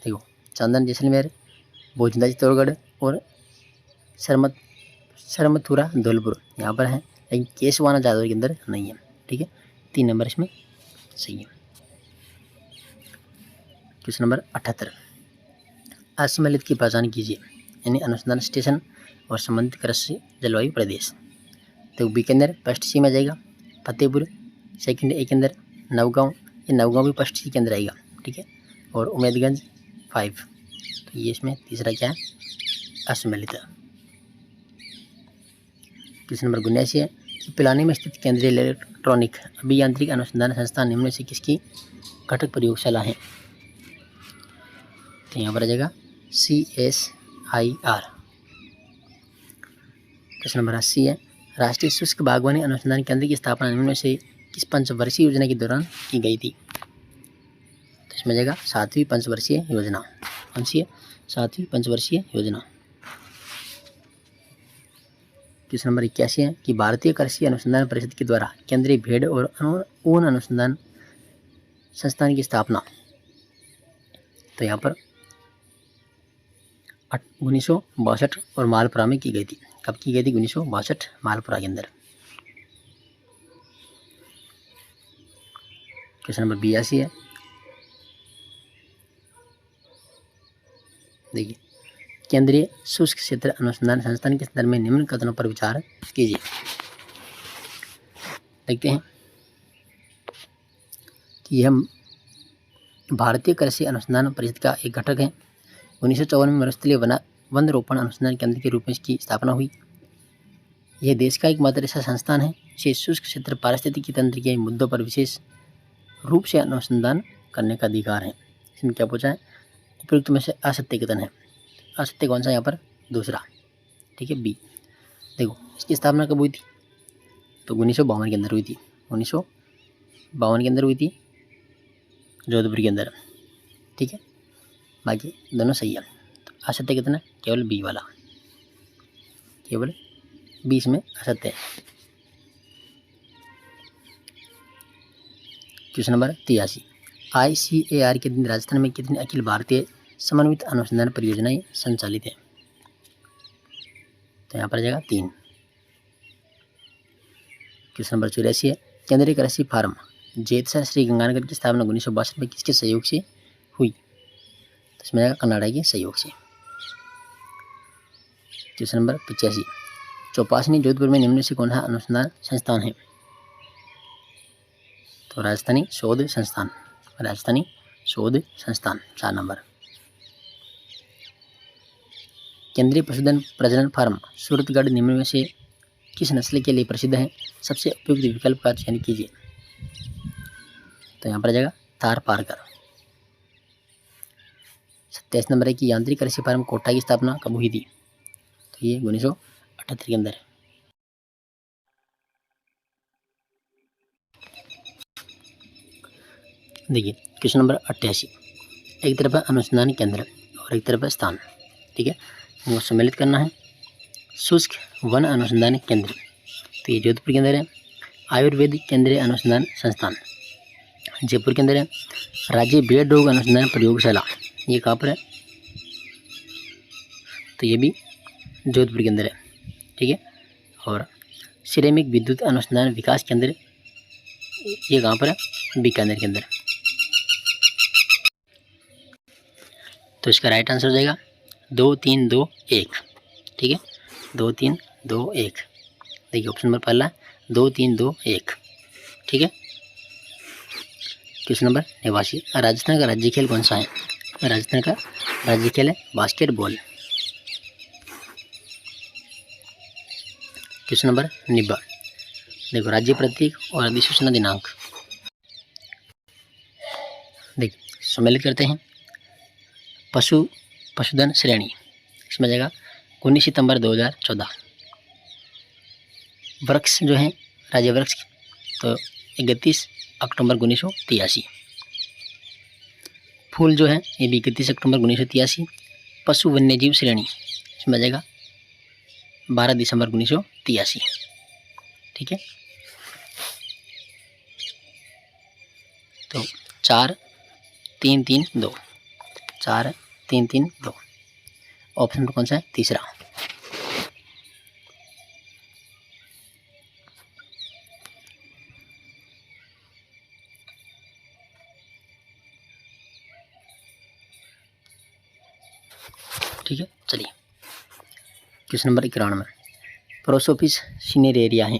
देखो चांदन जैसलमेर, भोजदा चित्तौड़गढ़ और सरमथुरा धौलपुर यहाँ पर है, लेकिन केसवाना जादौर के अंदर नहीं है। ठीक है, 3 नंबर इसमें सही है। क्वेश्चन नंबर 78 असम्मिलित की पहचान कीजिए, यानी अनुसंधान स्टेशन और संबंधित कृषि जलवायु प्रदेश। तो बीकानेर फर्स्ट सी में जाएगा, फतेहपुर सेकंड ए के अंदर, नवगांव, ये नवगांव भी फर्स्ट सी के अंदर आएगा। ठीक है, और उमेदगंज 5, तो ये इसमें तीसरा क्या है? असम्मिलित। क्वेश्चन नंबर 79 है कि पिलानी में स्थित केंद्रीय इलेक्ट्रॉनिक अभियांत्रिक अनुसंधान संस्थान निम्न में से किसकी घटक प्रयोगशाला है? तो यहाँ पर आ जाएगा CSIR। क्वेश्चन नंबर 80 है राष्ट्रीय शुष्क बागवानी अनुसंधान केंद्र की स्थापना निम्न में से किस पंचवर्षीय योजना के दौरान की गई थी? तो इसमें जाएगा 7वीं पंचवर्षीय योजना। कौन सी है? 7वीं पंचवर्षीय योजना। क्वेश्चन नंबर 81 है कि भारतीय कृषि अनुसंधान परिषद के द्वारा केंद्रीय भेड़ और ऊन अनुसंधान संस्थान की स्थापना तो यहाँ पर 1962 और मालपुरा में की गई थी। कब की गई थी? 1962 मालपुरा के अंदर। क्वेश्चन नंबर 82 है, देखिए केंद्रीय शुष्क क्षेत्र अनुसंधान संस्थान के संदर्भ में निम्न कथनों पर विचार कीजिए। देखते हैं कि यह भारतीय कृषि अनुसंधान परिषद का एक घटक है। 1954 में मरुस्थलीय वन रोपण अनुसंधान केंद्र के रूप में इसकी स्थापना हुई। यह देश का एकमात्र ऐसा संस्थान है जिसे शुष्क क्षेत्र पारिस्थितिकी तंत्र के मुद्दों पर विशेष रूप से अनुसंधान करने का अधिकार है। इसमें क्या पूछा है? उपयुक्त में से असत्य कथन है। असत्य कौन सा यहाँ पर? दूसरा। ठीक है, बी। देखो इसकी स्थापना कब हुई थी? तो 1952 के अंदर हुई थी। 1952 के अंदर हुई थी, जोधपुर के अंदर। ठीक है, बाकी दोनों सही है। तो असत्य कितना? केवल बी वाला, केवल 20 में असत्य है। क्वेश्चन नंबर 83 ICAR के दिन राजस्थान में कितनी अखिल भारतीय समन्वित अनुसंधान परियोजनाएं संचालित हैं? तो यहाँ पर जाएगा 3। क्वेश्चन नंबर 84 है केंद्रीय कृषि फार्म जेतसर श्री गंगानगर की स्थापना 1962 में किसके सहयोग से हुई? तो इसमें जाएगा कनाडा के सहयोग से। क्वेश्चन नंबर 85 चौपासनी जोधपुर में निम्न से कौन सा अनुसंधान संस्थान है? तो राजस्थानी शोध संस्थान, राजस्थानी शोध संस्थान 4 नंबर। केंद्रीय पशुधन प्रजनन फार्म सूरतगढ़ निम्न में से किस नस्ल के लिए प्रसिद्ध है? सबसे उपयुक्त विकल्प का चयन कीजिए। तो यहाँ पर आ जाएगा थार पारकर। 27 नंबर है कि यांत्रिक कृषि फार्म कोटा की स्थापना कब हुई थी? तो ये 1978 के अंदर। देखिए क्वेश्चन नंबर 88, एक तरफ है अनुसंधान केंद्र और एक तरफ है स्थान, ठीक है, इनको सम्मिलित करना है। शुष्क वन अनुसंधान केंद्र, तो ये जोधपुर के अंदर है। आयुर्वेद केंद्रीय अनुसंधान संस्थान जयपुर के अंदर है। राज्य भेड़ रोग अनुसंधान प्रयोगशाला, ये कहाँ पर है? तो ये भी जोधपुर के अंदर है, ठीक है। और सिरेमिक विद्युत अनुसंधान विकास केंद्र, ये कहाँ पर है? बीकानेर के अंदर। तो इसका राइट आंसर हो जाएगा 2 3 2 1, ठीक है, 2 3 2 1। देखिए ऑप्शन नंबर पहला 2 3 2 1, ठीक है। क्वेश्चन नंबर 89, राजस्थान का राज्य खेल कौन सा है? राजस्थान का राज्य खेल है बास्केटबॉल। क्वेश्चन नंबर 90, देखो राज्य प्रतीक और अधिसूचना दिनांक, देखिए सम्मिलित करते हैं। पशुधन श्रेणी, इसमें आ जाएगा 19 सितंबर 2014। वृक्ष जो है राज्य वृक्ष, तो 31 अक्टूबर 1983। फूल जो है ये भी 31 अक्टूबर 1983। पशु वन्य जीव श्रेणी, इसमें आ जाएगा 12 दिसंबर 1983, ठीक है। तो 4 3 3 2, 4 3 3 2, ऑप्शन कौन सा है? तीसरा। ठीक है, चलिए क्वेश्चन नंबर 91, प्रोसोपिस सिनेरेरिया है,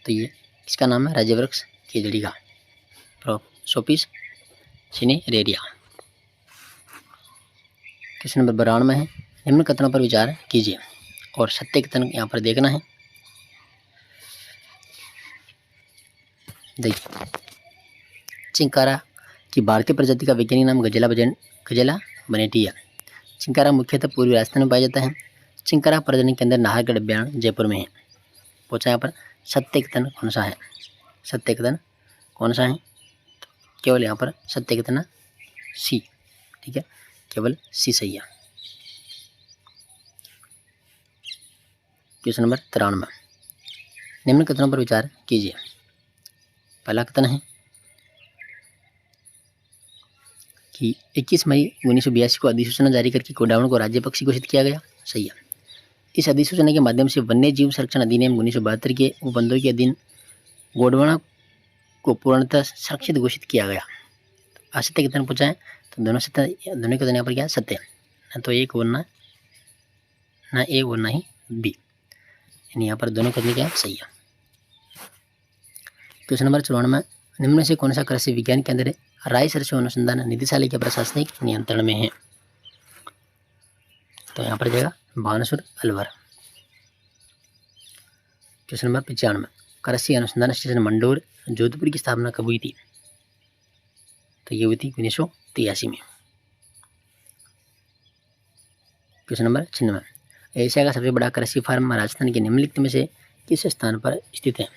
तो ये किसका नाम है? राज्य वृक्ष केजड़ी का, प्रोसोपिस सिनेरेरिया। क्वेश्चन नंबर 92 है, निम्न कथनों पर विचार कीजिए और सत्य कथन यहाँ पर देखना है। देखिए चिंकारा की भारतीय प्रजाति का वैज्ञानिक नाम गजेला बनेटी है। चिंकारा मुख्यतः पूर्वी राजस्थान में पाया जाता है। चिंकारा प्रजनन केंद्र नाहरगढ़ अभ्यारण्य जयपुर में है। पूछा यहाँ पर सत्य कथन कौन सा है? सत्य कथन कौन सा है? केवल यहाँ पर सत्य कथन सी, ठीक है, केवल सी सही है। क्वेश्चन नंबर 93, निम्न कथनों पर विचार कीजिए। पहला कथन है कि 21 मई 1982 को अधिसूचना जारी करके गोडावण को राज्य पक्षी घोषित किया गया, सही है। इस अधिसूचना के माध्यम से वन्य जीव संरक्षण अधिनियम 1972 के उपबंधों के अधीन गोडवाना को पूर्णतः संरक्षित घोषित किया गया। असत्य कथन पूछा है, तो दोनों कथन यहाँ पर क्या सत्य है, ना तो एक और ना ए और ना ही बी, यानी यहाँ पर दोनों कथन क्या सही है। क्वेश्चन नंबर 94, निम्न से कौन सा कृषि विज्ञान केंद्र है राय सरसों अनुसंधान निदेशालय के प्रशासनिक नियंत्रण में है? तो यहाँ पर जाएगा बानसूर अलवर। क्वेश्चन नंबर 95, कृषि अनुसंधान स्टेशन मंडोर जोधपुर की स्थापना कब हुई थी? तो ये हुई थी 1983 में। क्वेश्चन नंबर 96, एशिया का सबसे बड़ा कृषि फार्म राजस्थान के निम्नलिखित में से किस स्थान पर स्थित है?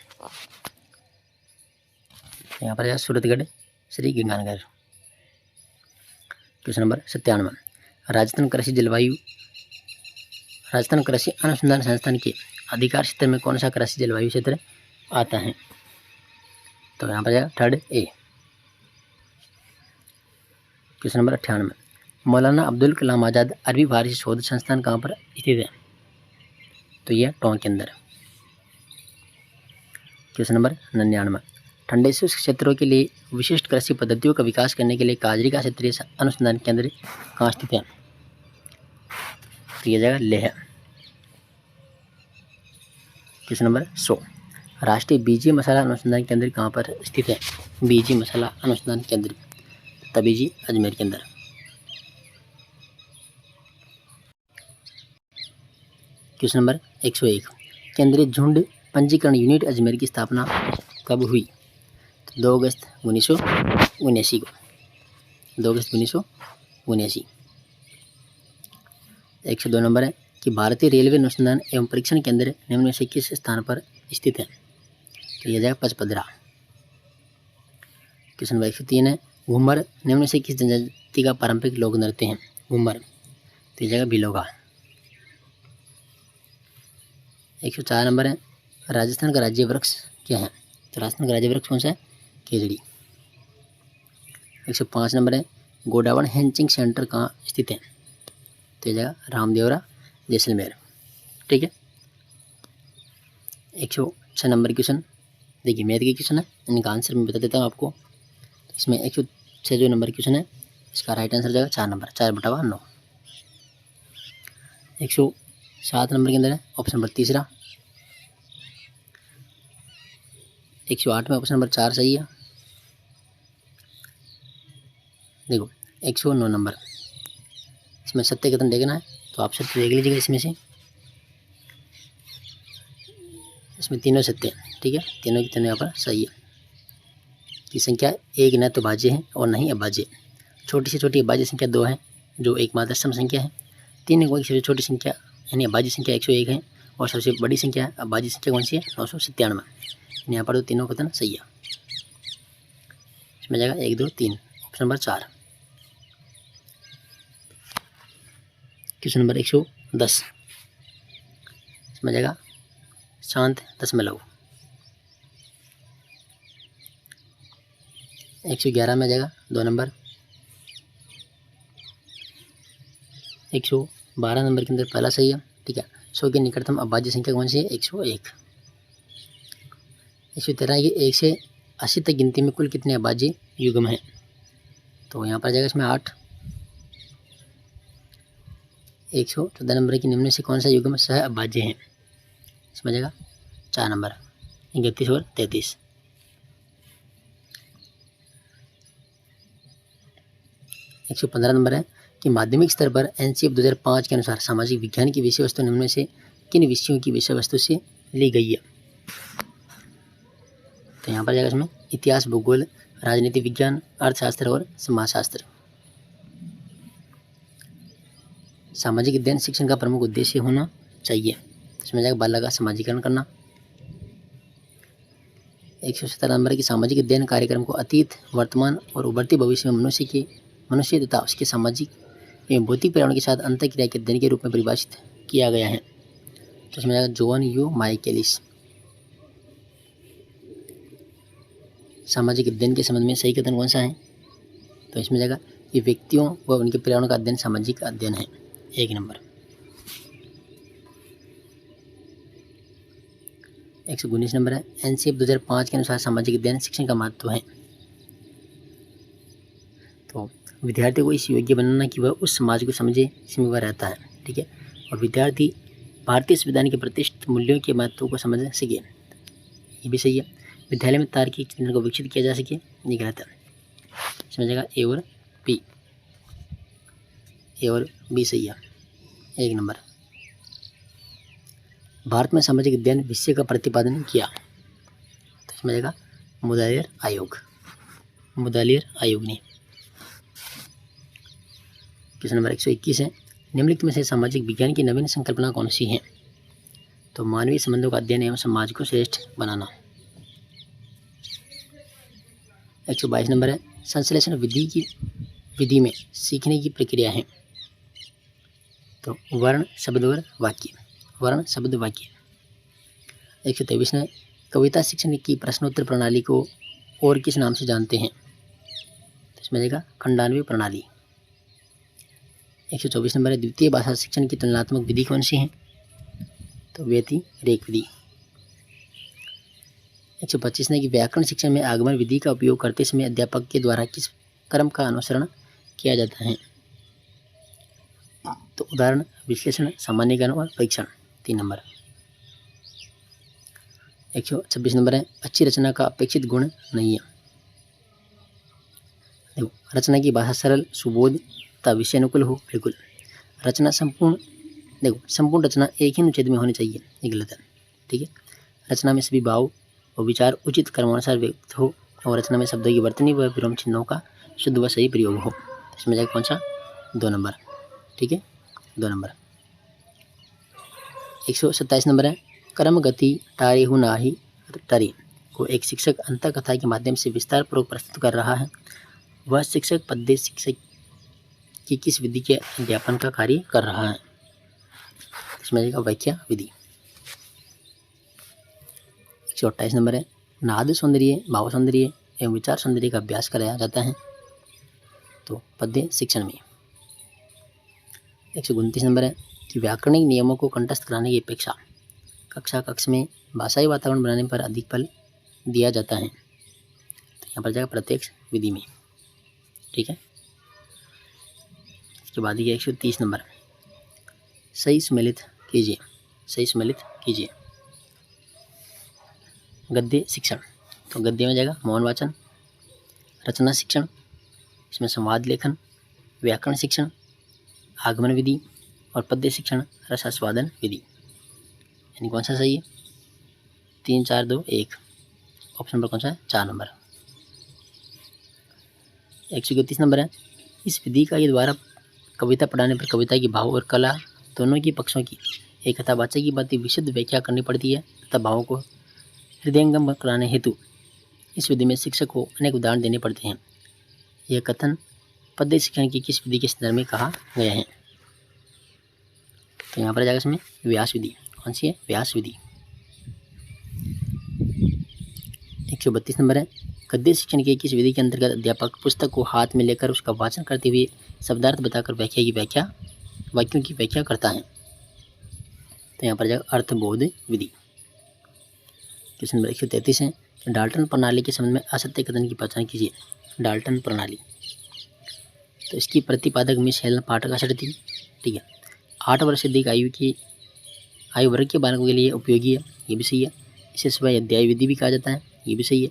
यहाँ पर सूरतगढ़ श्री गंगानगर। क्वेश्चन नंबर 97, राजस्थान कृषि अनुसंधान संस्थान के अधिकार क्षेत्र में कौन सा कृषि जलवायु क्षेत्र आता है? तो यहाँ पर जाएगा थर्ड ए। क्वेश्चन नंबर 98, मौलाना अब्दुल कलाम आज़ाद अरबी फारसी शोध संस्थान कहाँ पर स्थित है? तो यह टोंक के अंदर। क्वेश्चन नंबर 99, ठंडे शुष्क क्षेत्रों के लिए विशिष्ट कृषि पद्धतियों का विकास करने के लिए काजरी का क्षेत्रीय अनुसंधान केंद्र कहाँ स्थित है? तो यह जगह लेह। क्वेश्चन नंबर 100, राष्ट्रीय बीजी मसाला अनुसंधान केंद्र कहाँ पर स्थित है? बीजी मसाला अनुसंधान केंद्र तबीजी अजमेर के अंदर। क्वेश्चन नंबर 101, केंद्रीय झुंड पंजीकरण यूनिट अजमेर की स्थापना कब हुई? 2 अगस्त 1979 को, 2 अगस्त 1979। 102 नंबर है कि भारतीय रेलवे अनुसंधान एवं परीक्षण केंद्र निम्न में से किस स्थान पर स्थित है? तो यह जाएगा पचपदरा। क्वेश्चन नंबर 103 है घूमर निम्न में से किस जनजाति का पारंपरिक लोक नृत्य है? घूमर, तो यह जाएगा भिलोगा। 104 नंबर है राजस्थान का राज्य वृक्ष क्या है? तो राजस्थान का राज्य वृक्ष कौन सा है? केजड़ी। 105 नंबर है गोडावण हैंचिंग सेंटर कहाँ स्थित है? तो यह जाएगा रामदेवरा, जैसलमेर। ठीक है। 106 नंबर क्वेश्चन, देखिए मैथ के क्वेश्चन है, इनका आंसर मैं बता देता हूँ आपको। तो इसमें 106 जो नंबर क्वेश्चन है इसका राइट आंसर जाएगा 4 नंबर, 4/9। 107 नंबर के अंदर है ऑप्शन नंबर तीसरा। 108 में ऑप्शन नंबर 4 सही है। देखो 109 नंबर, इसमें सत्य कथन देखना है तो आप सत्य देख लीजिएगा। इसमें तीनों सत्य हैं। ठीक है, तीनों की तीनों यहाँ पर सही है कि संख्या एक न तो भाज्य है और नहीं अभाज्य। छोटी से छोटी अभाज्य संख्या 2 है जो एक मात्रसम संख्या है। 3 को सबसे छोटी संख्या यानी अभाज्य संख्या 101 है और सबसे बड़ी संख्या अभाज्य संख्या कौन सी है? 997। यहाँ पर तो तीनों कथन सही है। इसमें जाएगा 1, 2, 3 ऑप्शन नंबर 4। क्वेश्चन नंबर 110, इसमें जाएगा शांत दशमलव। 111 में जाएगा 2 नंबर। 112 नंबर के अंदर पहला सही है। ठीक है, 100 की निकटतम अभाज्य संख्या कौन सी है? 101। 113 की 1 से 80 तक गिनती में कुल कितने अभाज्य युग्म हैं? तो यहाँ पर जाएगा इसमें 8। 114 नंबर की निम्न से कौन सा युग्म सह अभाज्य है? इसमें जाएगा 4 नंबर, 31 और 33। 115 नंबर है कि माध्यमिक स्तर पर एनसीएफ 2005 के अनुसार सामाजिक विज्ञान की विषय वस्तु निम्न में से किन विषयों की विषय वस्तु से ली गई है? तो यहाँ पर जाएगा इसमें इतिहास, भूगोल, राजनीति विज्ञान, अर्थशास्त्र और समाजशास्त्र। सामाजिक अध्ययन शिक्षण का प्रमुख उद्देश्य होना चाहिए। इसमें जाएगा बालक का समाजीकरण करना। 117 नंबर की सामाजिक अध्ययन कार्यक्रम को अतीत, वर्तमान और उभरते भविष्य में मनुष्य तथा उसके सामाजिक एवं भौतिक पर्यावरण के साथ अंतःक्रिया के अध्ययन के रूप में परिभाषित किया गया है। तो इसमें जाएगा जोन यू माइकेलिस। सामाजिक अध्ययन के संबंध में सही कथन कौन सा है? तो इसमें जाएगा ये व्यक्तियों व उनके पर्यावरण का अध्ययन सामाजिक अध्ययन है। 1 नंबर। 119 नंबर है एनसीएफ 2005 के अनुसार सामाजिक अध्ययन शिक्षण का महत्व है। तो विद्यार्थी को इस योग्य बनाना कि वह उस समाज को समझे जिसमें वह रहता है। ठीक है, और विद्यार्थी भारतीय संविधान के प्रतिष्ठित मूल्यों के महत्व को समझ सके, ये भी सही है। विद्यालय में तार्किक चिंतन को विकसित किया जा सके, ये गलत है। इसमें जाएगा ए और बी सही है। 1 नंबर। भारत में सामाजिक अध्ययन विषय का प्रतिपादन किया, तो इसमें जाएगा मुदालियर आयोग ने। क्वेश्चन नंबर 121 है निम्नलिखित में से सामाजिक विज्ञान की नवीन संकल्पना कौन सी है? तो मानवीय संबंधों का अध्ययन एवं समाज को श्रेष्ठ बनाना। 122 नंबर है संश्लेषण विधि में सीखने की प्रक्रिया है। तो वर्ण शब्द और वाक्य। 123 ने कविता शिक्षण की प्रश्नोत्तर प्रणाली को और किस नाम से जानते हैं? तो इसमें जाएगा खंडान्वय प्रणाली। 124 नंबर है द्वितीय भाषा शिक्षण की तुलनात्मक विधि कौन सी है? तो व्यतिरेक विधि। 125 ने कि व्याकरण शिक्षण में आगमन विधि का उपयोग करते समय अध्यापक के द्वारा किस क्रम का अनुसरण किया जाता है? तो उदाहरण, विश्लेषण, सामान्यीकरण और परीक्षण। 3 नंबर। 126 नंबर है अच्छी रचना का अपेक्षित गुण नहीं है। देखो, रचना की भाषा सरल, सुबोध तथा विषय अनुकूल हो। बिल्कुल। रचना संपूर्ण रचना एक ही अनुच्छेद में होनी चाहिए, ये गलत है। ठीक है, रचना में सभी भाव और विचार उचित क्रमानुसार व्यक्त हो और रचना में शब्दों की वर्तनी व विराम चिन्हों का शुद्ध व सही प्रयोग हो। इसमें जाएगा कौन सा? 2 नंबर। ठीक है, 2 नंबर। 127 नंबर है, कर्म गति टारी हूँ नाही टरी को एक शिक्षक अंतर कथा के माध्यम से विस्तार पूर्वक प्रस्तुत कर रहा है। वह शिक्षक पद्य शिक्षक की किस विधि के अध्यापन का कार्य कर रहा है? इसमें आएगा व्याख्या विधि। 128 नंबर है, नाद सौंदर्य, भाव सौंदर्य एवं विचार सौंदर्य का अभ्यास कराया जाता है तो पद्य शिक्षण में। 129 नंबर है कि व्याकरणिक नियमों को कंठस्थ कराने की अपेक्षा कक्ष में भाषाई वातावरण बनाने पर अधिक बल दिया जाता है तो यहाँ पर जाएगा प्रत्यक्ष विधि में। ठीक है। इसके बाद ये 130 नंबर, सही सम्मिलित कीजिए, सही सम्मिलित कीजिए। गद्य शिक्षण तो गद्य में जाएगा मौन वाचन, रचना शिक्षण, इसमें संवाद लेखन, व्याकरण शिक्षण, आगमन विधि और पद्य शिक्षण रसास्वादन विधि। यानी कौन सा सही है? 3 4 2 1, ऑप्शन नंबर कौन सा है? 4 नंबर। 131 नंबर है, इस विधि का ये द्वारा कविता पढ़ाने पर कविता की भाव और कला दोनों की पक्षों की एक कथावाचक की बात की विशुद्ध व्याख्या करनी पड़ती है तथा भावों को हृदयंगम कराने हेतु इस विधि में शिक्षक को अनेक उदाहरण देने पड़ते हैं। यह कथन पद्य शिक्षण की किस विधि के संदर्भ में कहा गया है? तो यहाँ पर जाएगा इसमें व्यास विधि। कौन सी है? व्यास विधि। 132 नंबर है, गद्य शिक्षण के किस विधि के अंतर्गत अध्यापक पुस्तक को हाथ में लेकर उसका वाचन करते हुए शब्दार्थ बताकर वाक्यों की व्याख्या करता है? तो यहाँ पर जाएगा अर्थबोध विधि। क्वेश्चन नंबर 133 है, डाल्टन प्रणाली के संबंध में असत्य कथन की पहचान कीजिए। डाल्टन प्रणाली तो इसकी प्रतिपादक मिस हेलन पाठक आचार्य थी। ठीक है। 8 वर्ष से अधिक आयु वर्ग के बालकों के लिए उपयोगी है, ये भी सही है। इसे सिवाय अध्याय विधि भी कहा जाता है, ये भी सही है।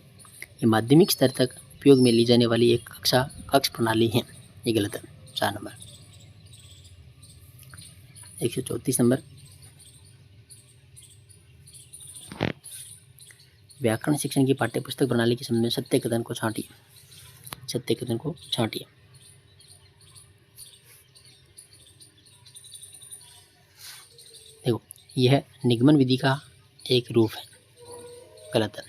ये माध्यमिक स्तर तक उपयोग में ली जाने वाली एक कक्ष प्रणाली है, ये गलत है। 4 नंबर। 134 नंबर, व्याकरण शिक्षण की पाठ्यपुस्तक प्रणाली के संबंध में सत्य कथन को छांटिए। सत्य कथन को छांटिए। देखो, यह निगमन विधि का एक रूप है, गलत है।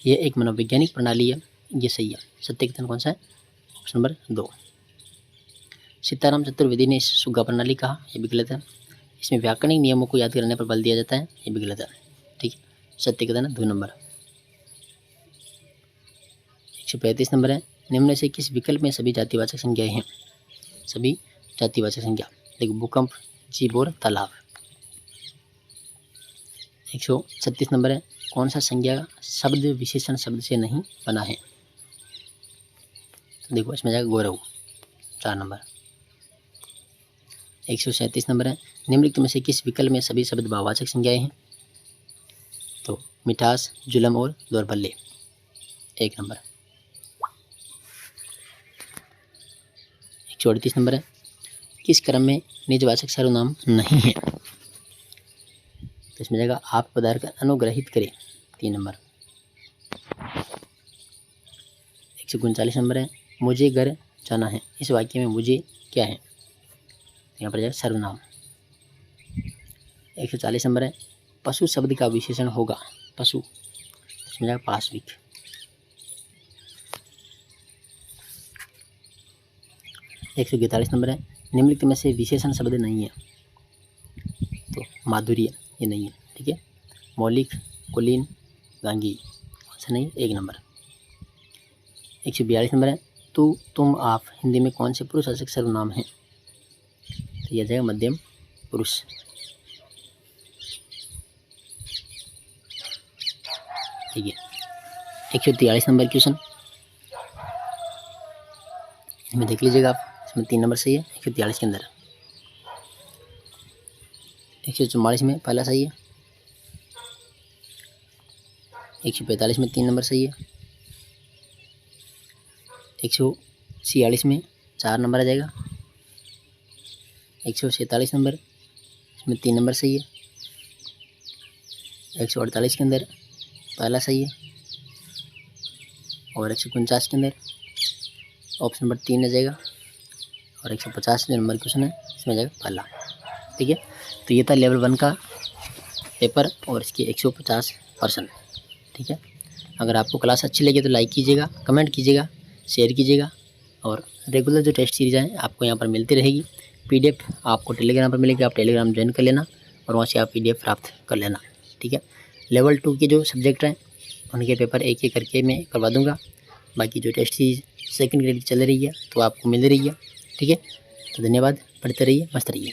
यह एक मनोवैज्ञानिक प्रणाली है, ये सही है। सत्य कथन कौन सा है? Option number 2। सीताराम चतुर्वेदी ने इसे सुग्गा प्रणाली कहा, यह भी गलत है। इसमें व्याकरणिक नियमों को याद करने पर बल दिया जाता है, ये भी गलत है। ठीक है। सत्य कथन है 2 नंबर। 135 नंबर है, निम्न से किस विकल्प में सभी जातिवाचक संज्ञाएं हैं? सभी जातिवाचक संज्ञा, देखो भूकंप, जीव और तालाब। 136 नंबर है, कौन सा संज्ञा शब्द विशेषण शब्द से नहीं बना है? तो देखो इसमें जाएगा गौरव। 4 नंबर। 137 नंबर है, निम्नलिखित में से किस विकल्प में सभी शब्द भाववाचक संज्ञाएं हैं? तो मिठास, जुलम और दौर्बल्य। 1 नंबर। 138 नंबर है, किस क्रम में निजवाचक सर्वनाम नहीं है? तो इसमें जाएगा आप पदार्थ अनुग्रहित करें। 3 नंबर। 139 नंबर है, मुझे घर जाना है, इस वाक्य में मुझे क्या है? यहाँ पर जाएगा सर्वनाम। 140 नंबर है, पशु शब्द का विशेषण होगा पशु, इसमें जाएगा पाशविक। 142 नंबर है, निम्नलिखित में से विशेषण शब्द नहीं है? तो माधुर्य, ये नहीं है। ठीक है। मौलिक, कुलीन, गांगी, कौन सा नहीं? 1 नंबर। 142 नंबर है, तू, तुम, आप हिंदी में कौन से पुरुषवाचक सर्वनाम हैं? तो यह जाएगा मध्यम पुरुष। ठीक है। 143 नंबर क्वेश्चन, इसमें देख लीजिएगा आप, इसमें 3 नंबर सही है 143 के अंदर। 144 में पहला सही है, 145 में 3 नंबर सही है, 146 में 4 नंबर आ जाएगा, 147 नंबर, इसमें 3 नंबर सही है, 148 के अंदर पहला सही है और 149 के अंदर ऑप्शन नंबर 3 आ जाएगा और 150 नंबर क्वेश्चन है, इसमें आ जाएगा पहला। ठीक है। तो ये था लेवल 1 का पेपर और इसके 150%। ठीक है, अगर आपको क्लास अच्छी लगी तो लाइक कीजिएगा, कमेंट कीजिएगा, शेयर कीजिएगा और रेगुलर जो टेस्ट सीरीज हैं आपको यहाँ पर मिलती रहेगी। PDF आपको टेलीग्राम पर मिलेगी, आप टेलीग्राम ज्वाइन कर लेना और वहाँ से आप PDF प्राप्त कर लेना। ठीक है, लेवल 2 के जो सब्जेक्ट हैं उनके पेपर एक एक करके मैं करवा दूँगा। बाकी जो टेस्ट सीरीज सेकंड ग्रेड की चल रही है तो आपको मिल रही है। ठीक है, तो धन्यवाद, पढ़ते रहिए, मस्त रहिए।